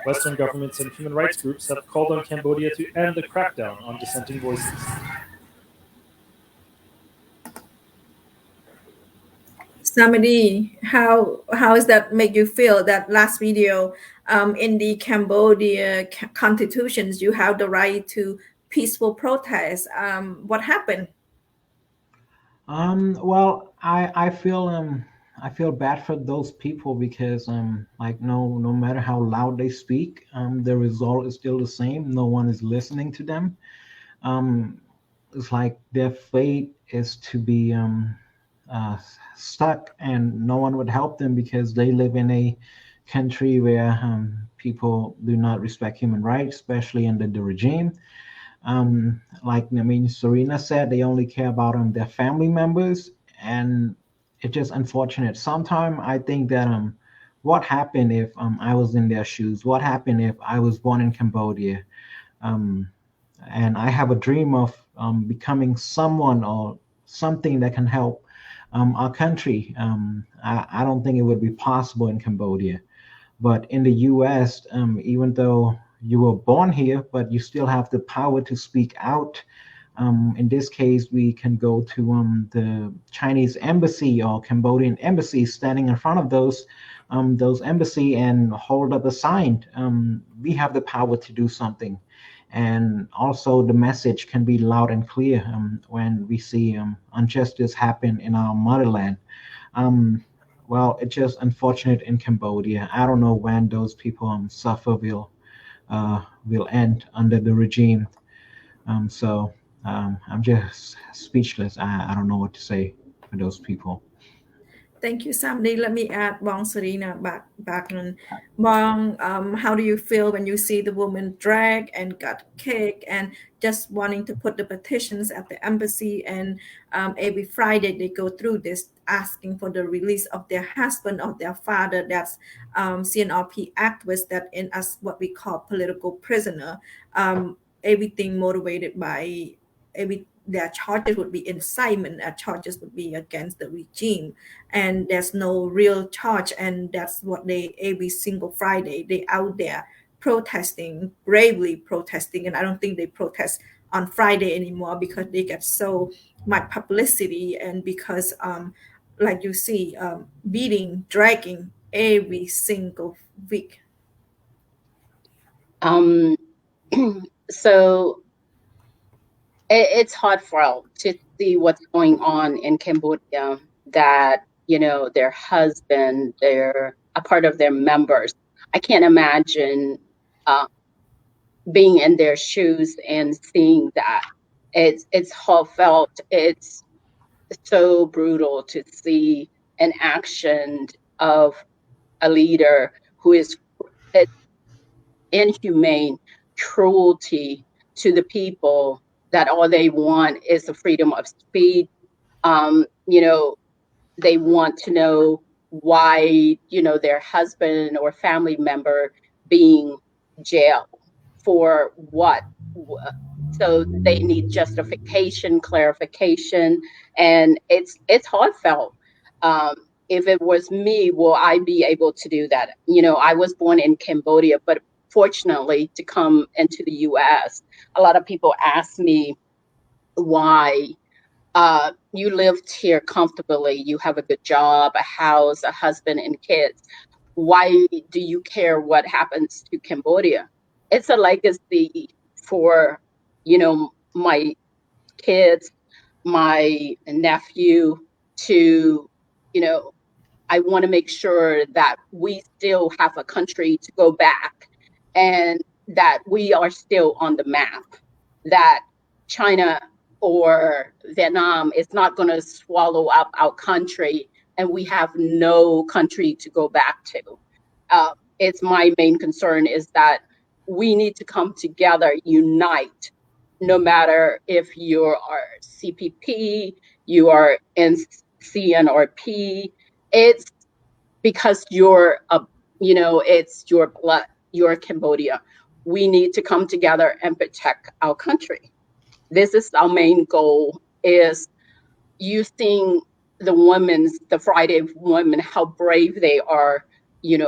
Western governments and human rights groups have called on Cambodia to end the crackdown on dissenting voices. Samadi, how does that make you feel? That last video, in the Cambodia constitutions, you have the right to peaceful protest. What happened? Well, I feel bad for those people because like no matter how loud they speak, the result is still the same. No one is listening to them. It's like their fate is to be stuck, and no one would help them because they live in a country where people do not respect human rights, especially under the regime. Like Serena said, they only care about their family members, and it's just unfortunate. Sometimes I think that what happened if I was in their shoes? What happened if I was born in Cambodia? And I have a dream of becoming someone or something that can help our country. I don't think it would be possible in Cambodia, but in the U.S., even though you were born here, but you still have the power to speak out. In this case, we can go to the Chinese embassy or Cambodian embassy, standing in front of those embassy and hold up a sign. We have the power to do something. And also the message can be loud and clear when we see injustice happen in our motherland. Well, it's just unfortunate in Cambodia. I don't know when those people suffer will end under the regime. So I'm just speechless. I don't know what to say for those people. Thank you, Samdi. Let me add Bong Serena back on. Bong, how do you feel when you see the woman drag and got kicked and just wanting to put the petitions at the embassy, and every Friday they go through this asking for the release of their husband or their father, that's CNRP activists that in as what we call political prisoner, everything motivated by their charges would be incitement, charges would be against the regime, and there's no real charge, and that's what they every single Friday they out there protesting, bravely protesting. And I don't think they protest on Friday anymore because they get so much publicity, and because like you see, beating, dragging every single week. So it's heartfelt to see what's going on in Cambodia, that, their husband, they're a part of their members. I can't imagine being in their shoes and seeing that. It's heartfelt. It's so brutal to see an action of a leader who is inhumane, cruelty to the people, that all they want is the freedom of speech. They want to know why, their husband or family member being jailed for what. So they need justification, clarification, and it's heartfelt. If it was me, will I be able to do that? I was born in Cambodia, but fortunately to come into the US, a lot of people ask me why. You lived here comfortably, you have a good job, a house, a husband, and kids. Why do you care what happens to Cambodia? It's a legacy for, my kids, my nephew, to, I want to make sure that we still have a country to go back, and that we are still on the map, that China or Vietnam is not going to swallow up our country and we have no country to go back to. It's my main concern is that we need to come together, unite, no matter if you are CPP, you are in CNRP. It's because you're it's your blood, you're Cambodia. We need to come together and protect our country. This is our main goal, is using the Friday women, how brave they are,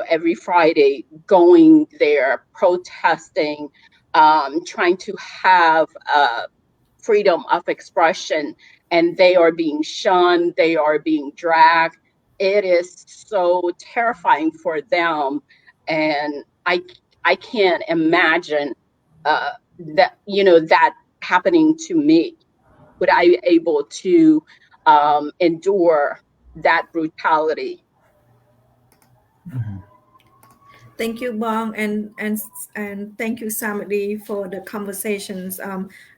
every Friday going there, protesting, trying to have freedom of expression, and they are being shunned, they are being dragged. It is so terrifying for them, and I can't imagine that that happening to me. Would I be able to endure that brutality? Thank you, Bong, and thank you, Samadi, for the conversations.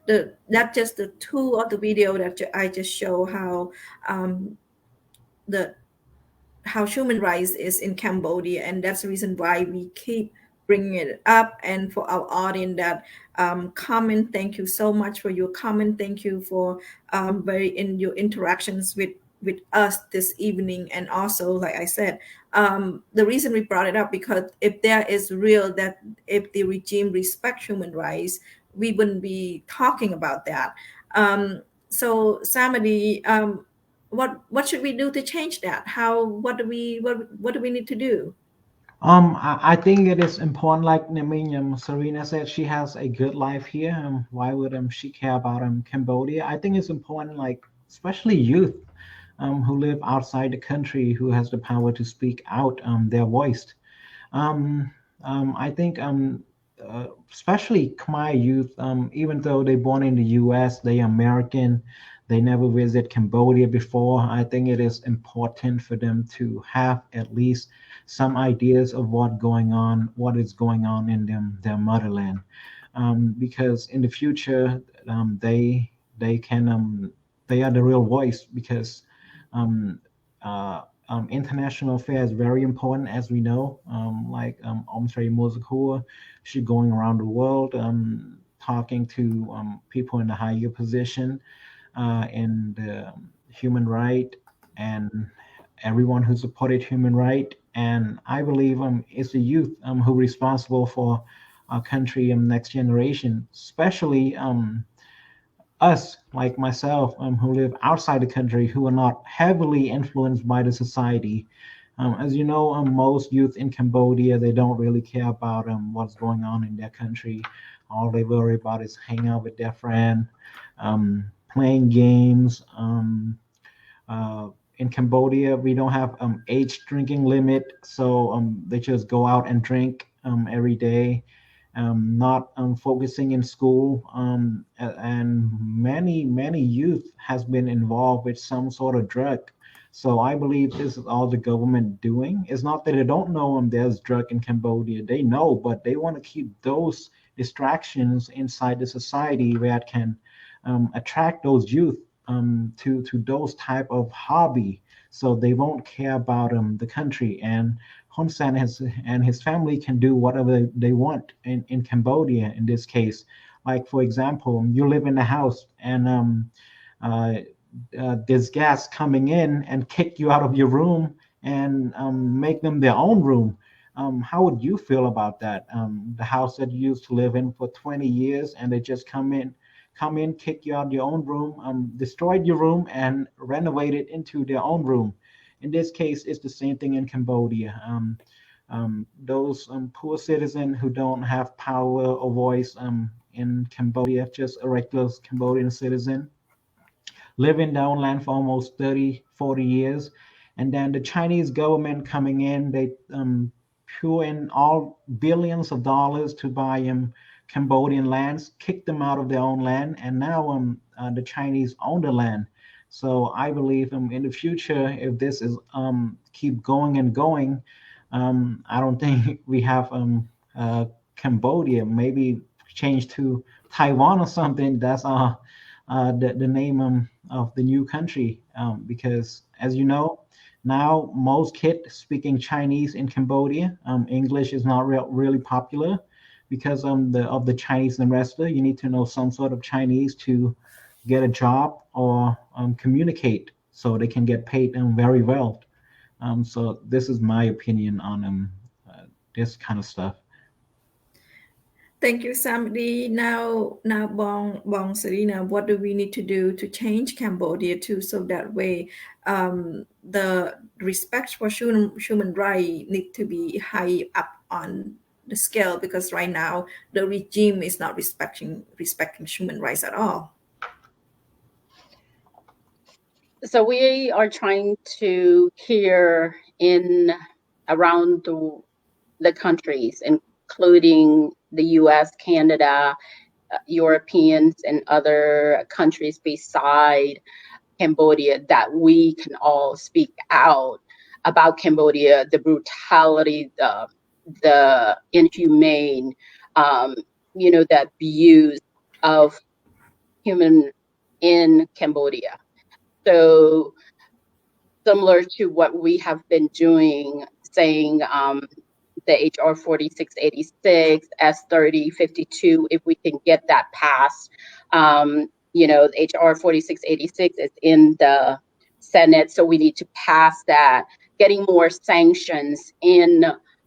That's just the two of the video that I just show how how human rights is in Cambodia, and that's the reason why we keep bringing it up. And for our audience that comment, thank you so much for your comment. Thank you for your interactions with us this evening. And also, like I said, the reason we brought it up, because if there is real that if the regime respect human rights, we wouldn't be talking about that. So Samadi, what should we do to change that? What do we need to do? I think it is important, like Serena said, she has a good life here. Why would she care about Cambodia? I think it's important, like especially youth who live outside the country, who has the power to speak out their voice. I think especially Khmer youth, even though they're born in the U.S., they are American, they never visit Cambodia before. I think it is important for them to have at least some ideas of what is going on in their motherland, because in the future they are the real voice, because international affairs is very important, as we know. Like Omsre Mozakua, she's going around the world talking to people in the higher position in the human right, and everyone who supported human right. And I believe it's the youth who are responsible for our country and next generation, especially us, like myself, who live outside the country, who are not heavily influenced by the society. As you know, most youth in Cambodia, they don't really care about what's going on in their country. All they worry about is hanging out with their friend, playing games. In Cambodia, we don't have age drinking limit, so they just go out and drink every day. Not focusing in school, and many youth has been involved with some sort of drug. So I believe this is all the government doing. It's not that they don't know there's drug in Cambodia. They know, but they want to keep those distractions inside the society where it can attract those youth to those type of hobby, so they won't care about the country. And Hun Sen and his family can do whatever they want in Cambodia in this case. Like, for example, you live in a house and there's gas coming in and kick you out of your room and make them their own room. How would you feel about that? The house that you used to live in for 20 years, and they just come in, kick you out of your own room, destroyed your room and renovate it into their own room. In this case, it's the same thing in Cambodia. Those poor citizens who don't have power or voice in Cambodia, just a regular Cambodian citizen, live in their own land for almost 30, 40 years. And then the Chinese government coming in, they pour in all billions of dollars to buy Cambodian lands, kick them out of their own land, and now the Chinese own the land. So I believe in the future, if this is keep going and going, I don't think we have Cambodia. Maybe change to Taiwan or something. That's our the name of the new country, because as you know, now most kids speaking Chinese in Cambodia. English is not really popular because of the Chinese ambassador. You need to know some sort of Chinese to get a job or communicate, so they can get paid very well. So this is my opinion on this kind of stuff. Thank you, Samdi. Now, Bong Serena, what do we need to do to change Cambodia too, so that way the respect for human rights need to be high up on the scale, because right now the regime is not respecting human rights at all. So we are trying to here in around the countries, including the US, Canada, Europeans, and other countries beside Cambodia, that we can all speak out about Cambodia, the brutality, the inhumane, the abuse of human in Cambodia. So similar to what we have been doing, saying the HR 4686, S3052, if we can get that passed. The HR 4686 is in the Senate, so we need to pass that, getting more sanctions in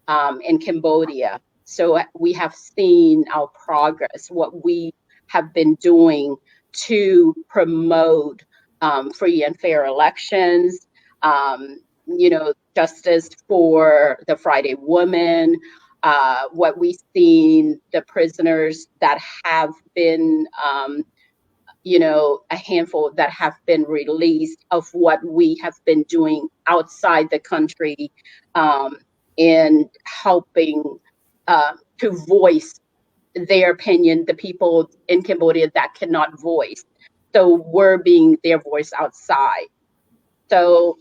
Cambodia. So we have seen our progress, what we have been doing to promote free and fair elections, justice for the Friday woman, what we've seen, the prisoners that have been, a handful that have been released, of what we have been doing outside the country in helping to voice their opinion, the people in Cambodia that cannot voice. So we're being their voice outside. So,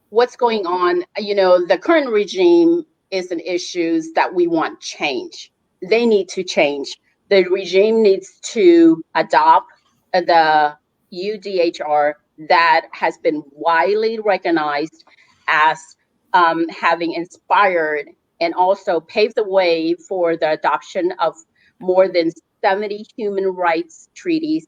what's going on? The current regime is an issue that we want change. They need to change. The regime needs to adopt the UDHR that has been widely recognized as having inspired and also paved the way for the adoption of more than 70 human rights treaties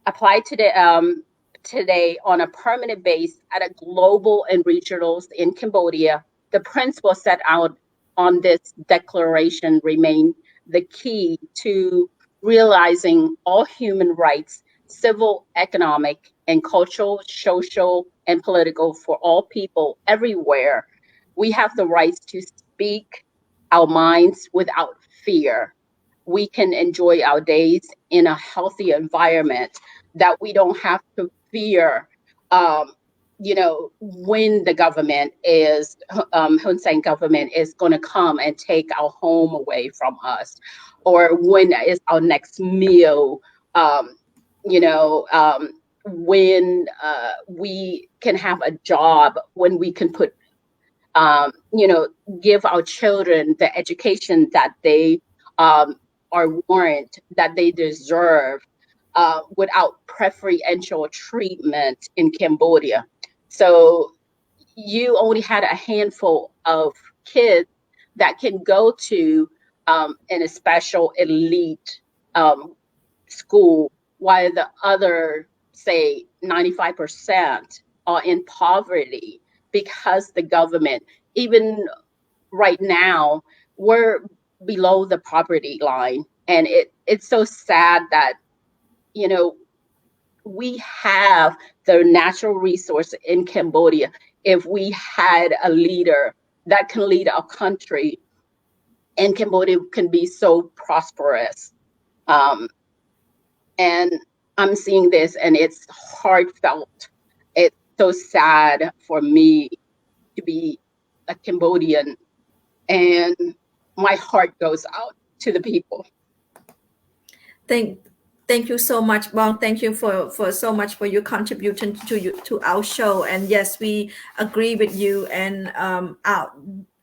applied today on a permanent base at a global and regionals in Cambodia. The principles set out on this declaration remain the key to realizing all human rights, civil, economic, and cultural, social, and political for all people everywhere. We have the rights to speak our minds without fear. We can enjoy our days in a healthy environment, that we don't have to fear, when the government is, Hun Sen government is going to come and take our home away from us, or when is our next meal, when we can have a job, when we can put, give our children the education that they are warrant, that they deserve, without preferential treatment in Cambodia. So you only had a handful of kids that can go to in a special elite school, while the other, say, 95% are in poverty, because the government, even right now, we're below the poverty line. And it's so sad that, we have the natural resource in Cambodia. If we had a leader that can lead our country, and Cambodia can be so prosperous. And I'm seeing this, and it's heartfelt. It's so sad for me to be a Cambodian, and my heart goes out to the people. Thank you so much, Bong. Thank you for so much for your contribution to our show. And yes, we agree with you. And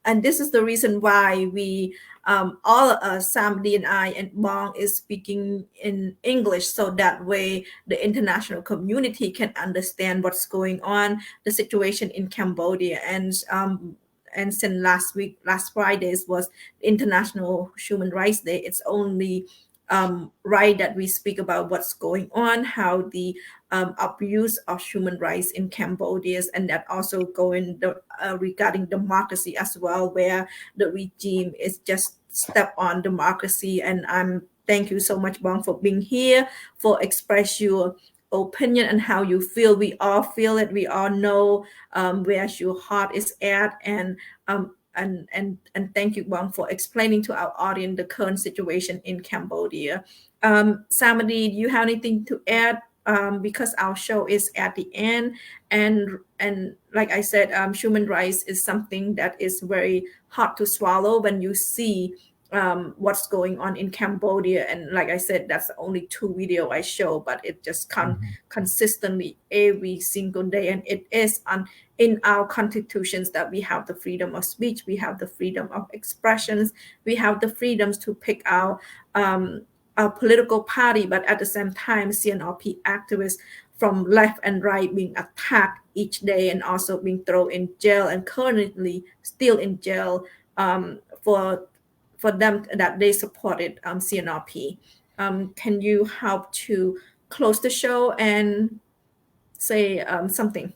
and this is the reason why we all of us, Samdi and I and Bong, is speaking in English, so that way the international community can understand what's going on, the situation in Cambodia. And since last Fridays was International Human Rights Day, it's only right that we speak about what's going on, how the abuse of human rights in Cambodia, and that also going regarding democracy as well, where the regime is just step on democracy. And I'm thank you so much, Bong, for being here, for express your opinion and how you feel. We all feel it. We all know where your heart is at, and thank you, Bong, for explaining to our audience the current situation in Cambodia. Samadi, do you have anything to add? Because our show is at the end, and like I said, human rights is something that is very hard to swallow when you see what's going on in Cambodia. And like I said, that's only 2 video I show, but it just consistently every single day. And it is in our constitutions that we have the freedom of speech, we have the freedom of expressions, we have the freedoms to pick our political party, but at the same time, CNRP activists from left and right being attacked each day and also being thrown in jail and currently still in jail for them that they supported CNRP. Can you help to close the show and say something?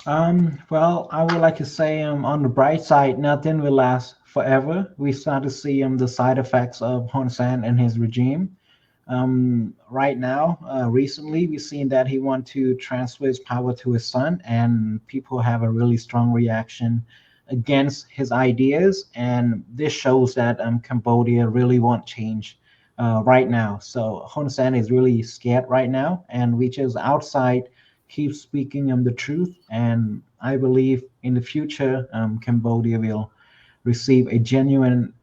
Well, I would like to say on the bright side, nothing will last forever. We start to see the side effects of Hun Sen and his regime. Right now, recently, we've seen that he wants to transfer his power to his son, and people have a really strong reaction against his ideas. And this shows that Cambodia really won't change right now. So Hun Sen is really scared right now, and we just outside keep speaking the truth. And I believe in the future, Cambodia will receive a genuine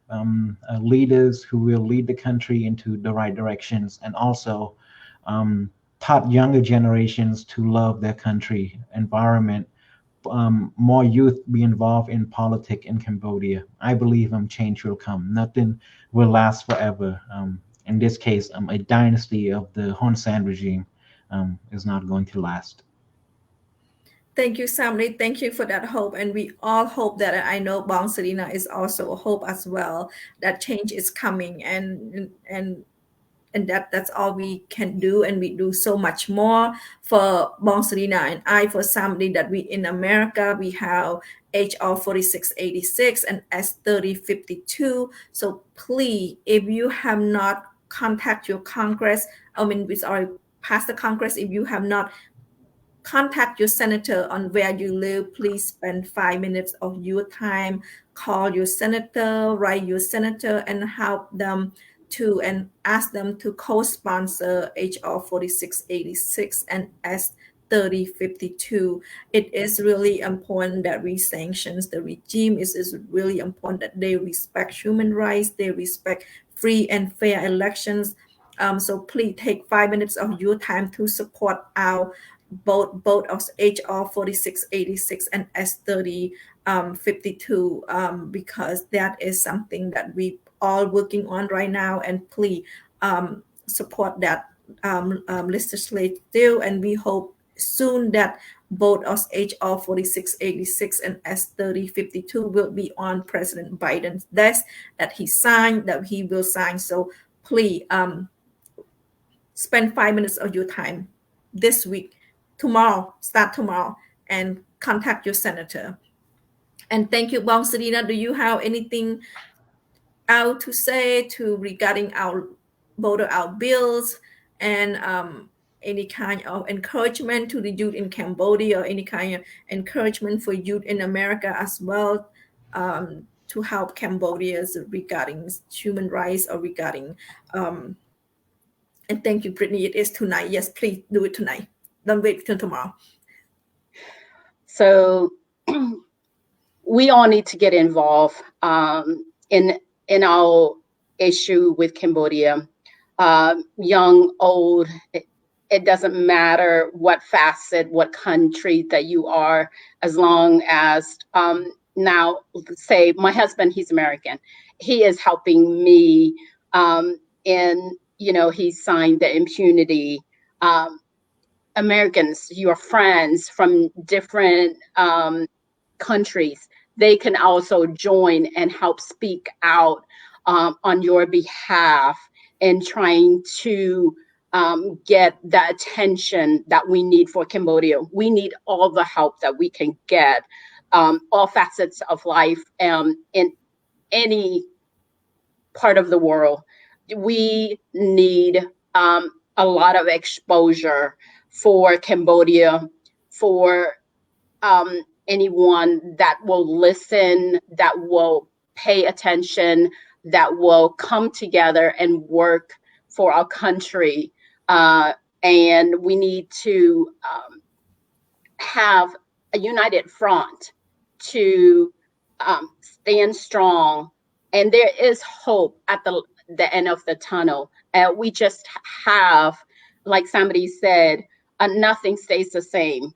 leaders who will lead the country into the right directions, and also taught younger generations to love their country, environment, more youth be involved in politics in Cambodia. I believe change will come. Nothing will last forever. In this case, a dynasty of the Hun Sen regime is not going to last. Thank you, Samri. Thank you for that hope. And we all hope that, I know Bong Serena is also a hope as well, that change is coming, and that's all we can do. And we do so much more for Bong Serena and I, for somebody that we in America, we have HR 4686 and S3052. So please, if you have not contacted your Congress, we already passed the Congress, if you have not contact your senator on where you live, please spend 5 minutes of your time, call your senator, write your senator, and help them to, and ask them to co-sponsor HR 4686 and S3052. It is really important that we sanctions the regime. It is really important that they respect human rights, they respect free and fair elections. So please take 5 minutes of your time to support our both of HR 4686 and S3052, because that is something that we all working on right now. And please support that legislative, and we hope soon that both of HR 4686 and S3052 will be on President Biden's desk, that he will sign. So please spend 5 minutes of your time this week, start tomorrow, and contact your senator. And thank you, Bong Serena. Do you have anything else to say regarding our bills, and any kind of encouragement to the youth in Cambodia, or any kind of encouragement for youth in America as well, to help Cambodia regarding human rights, or regarding and thank you, Brittany. It is tonight. Yes, please do it tonight. Don't wait till tomorrow. So we all need to get involved in our issue with Cambodia. Young, old, it doesn't matter what facet, what country that you are, as long as now say my husband, he's American. He is helping me in, he signed the impunity. Americans, your friends from different countries, they can also join and help speak out on your behalf and trying to get the attention that we need for Cambodia. We need all the help that we can get, all facets of life in any part of the world. We need a lot of exposure for Cambodia, for anyone that will listen, that will pay attention, that will come together and work for our country. And we need to have a united front to stand strong. And there is hope at the end of the tunnel. We just have, like somebody said, nothing stays the same.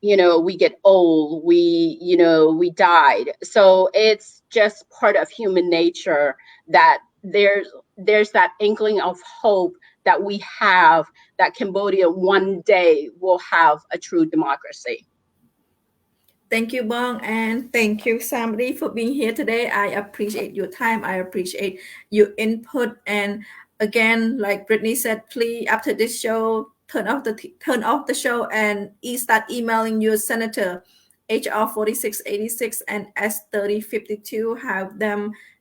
We get old, we died. So it's just part of human nature that there's that inkling of hope that we have, that Cambodia one day will have a true democracy. Thank you, Bong, and thank you, Samri, for being here today. I appreciate your time. I appreciate your input. And again, like Brittany said, please, after this show, turn off the show and start emailing your senator. HR 4686 and S3052.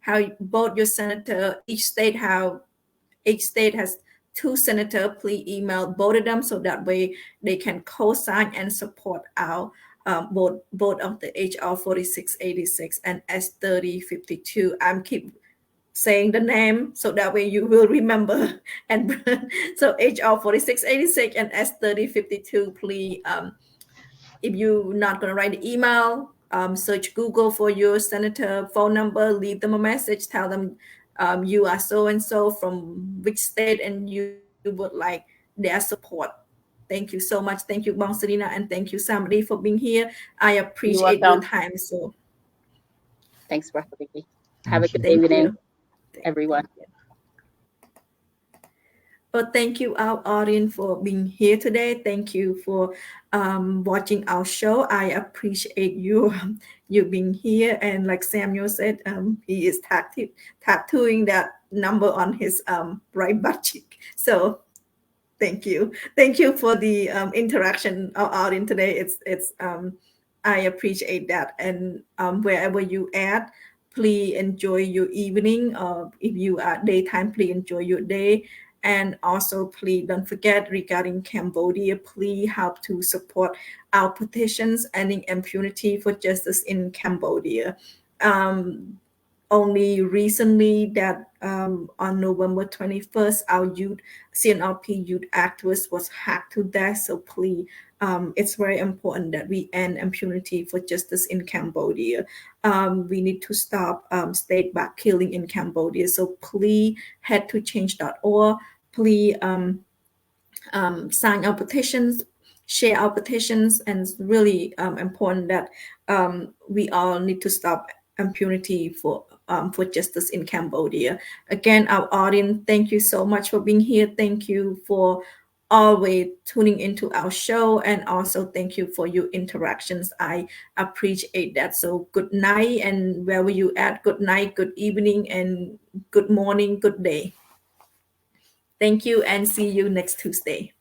Have both your senator, each state has 2 senators. Please email both of them so that way they can co-sign and support our both of the HR 4686 and S3052. I'm keep saying the name so that way you will remember. And so HR 4686 and S3052, please, if you're not going to write the email, search Google for your senator phone number, leave them a message, tell them you are so-and-so from which state and you would like their support. Thank you so much. Thank you, Bong Serena, and thank you, Samri, for being here. I appreciate your time. So, thanks for having me. Have a good evening, everyone. Well, thank you, our audience, for being here today. Thank you for watching our show. I appreciate you being here. And like Samuel said, he is tattooing that number on his right butt cheek. So. Thank you for the interaction out in today. It's I appreciate that. And wherever you at, please enjoy your evening. If you are daytime, please enjoy your day. And also, please don't forget regarding Cambodia, please help to support our petitions ending impunity for justice in Cambodia. Only recently that on November 21st, our CNRP youth activist was hacked to death. So please, it's very important that we end impunity for justice in Cambodia. We need to stop state-backed killing in Cambodia. So please head to change.org. Please sign our petitions, share our petitions, and it's really important that we all need to stop impunity for justice in Cambodia. Again, our audience, thank you so much for being here. Thank you for always tuning into our show, and also thank you for your interactions. I appreciate that. So good night, and wherever you at, good night, good evening, and good morning, good day. Thank you, and see you next Tuesday.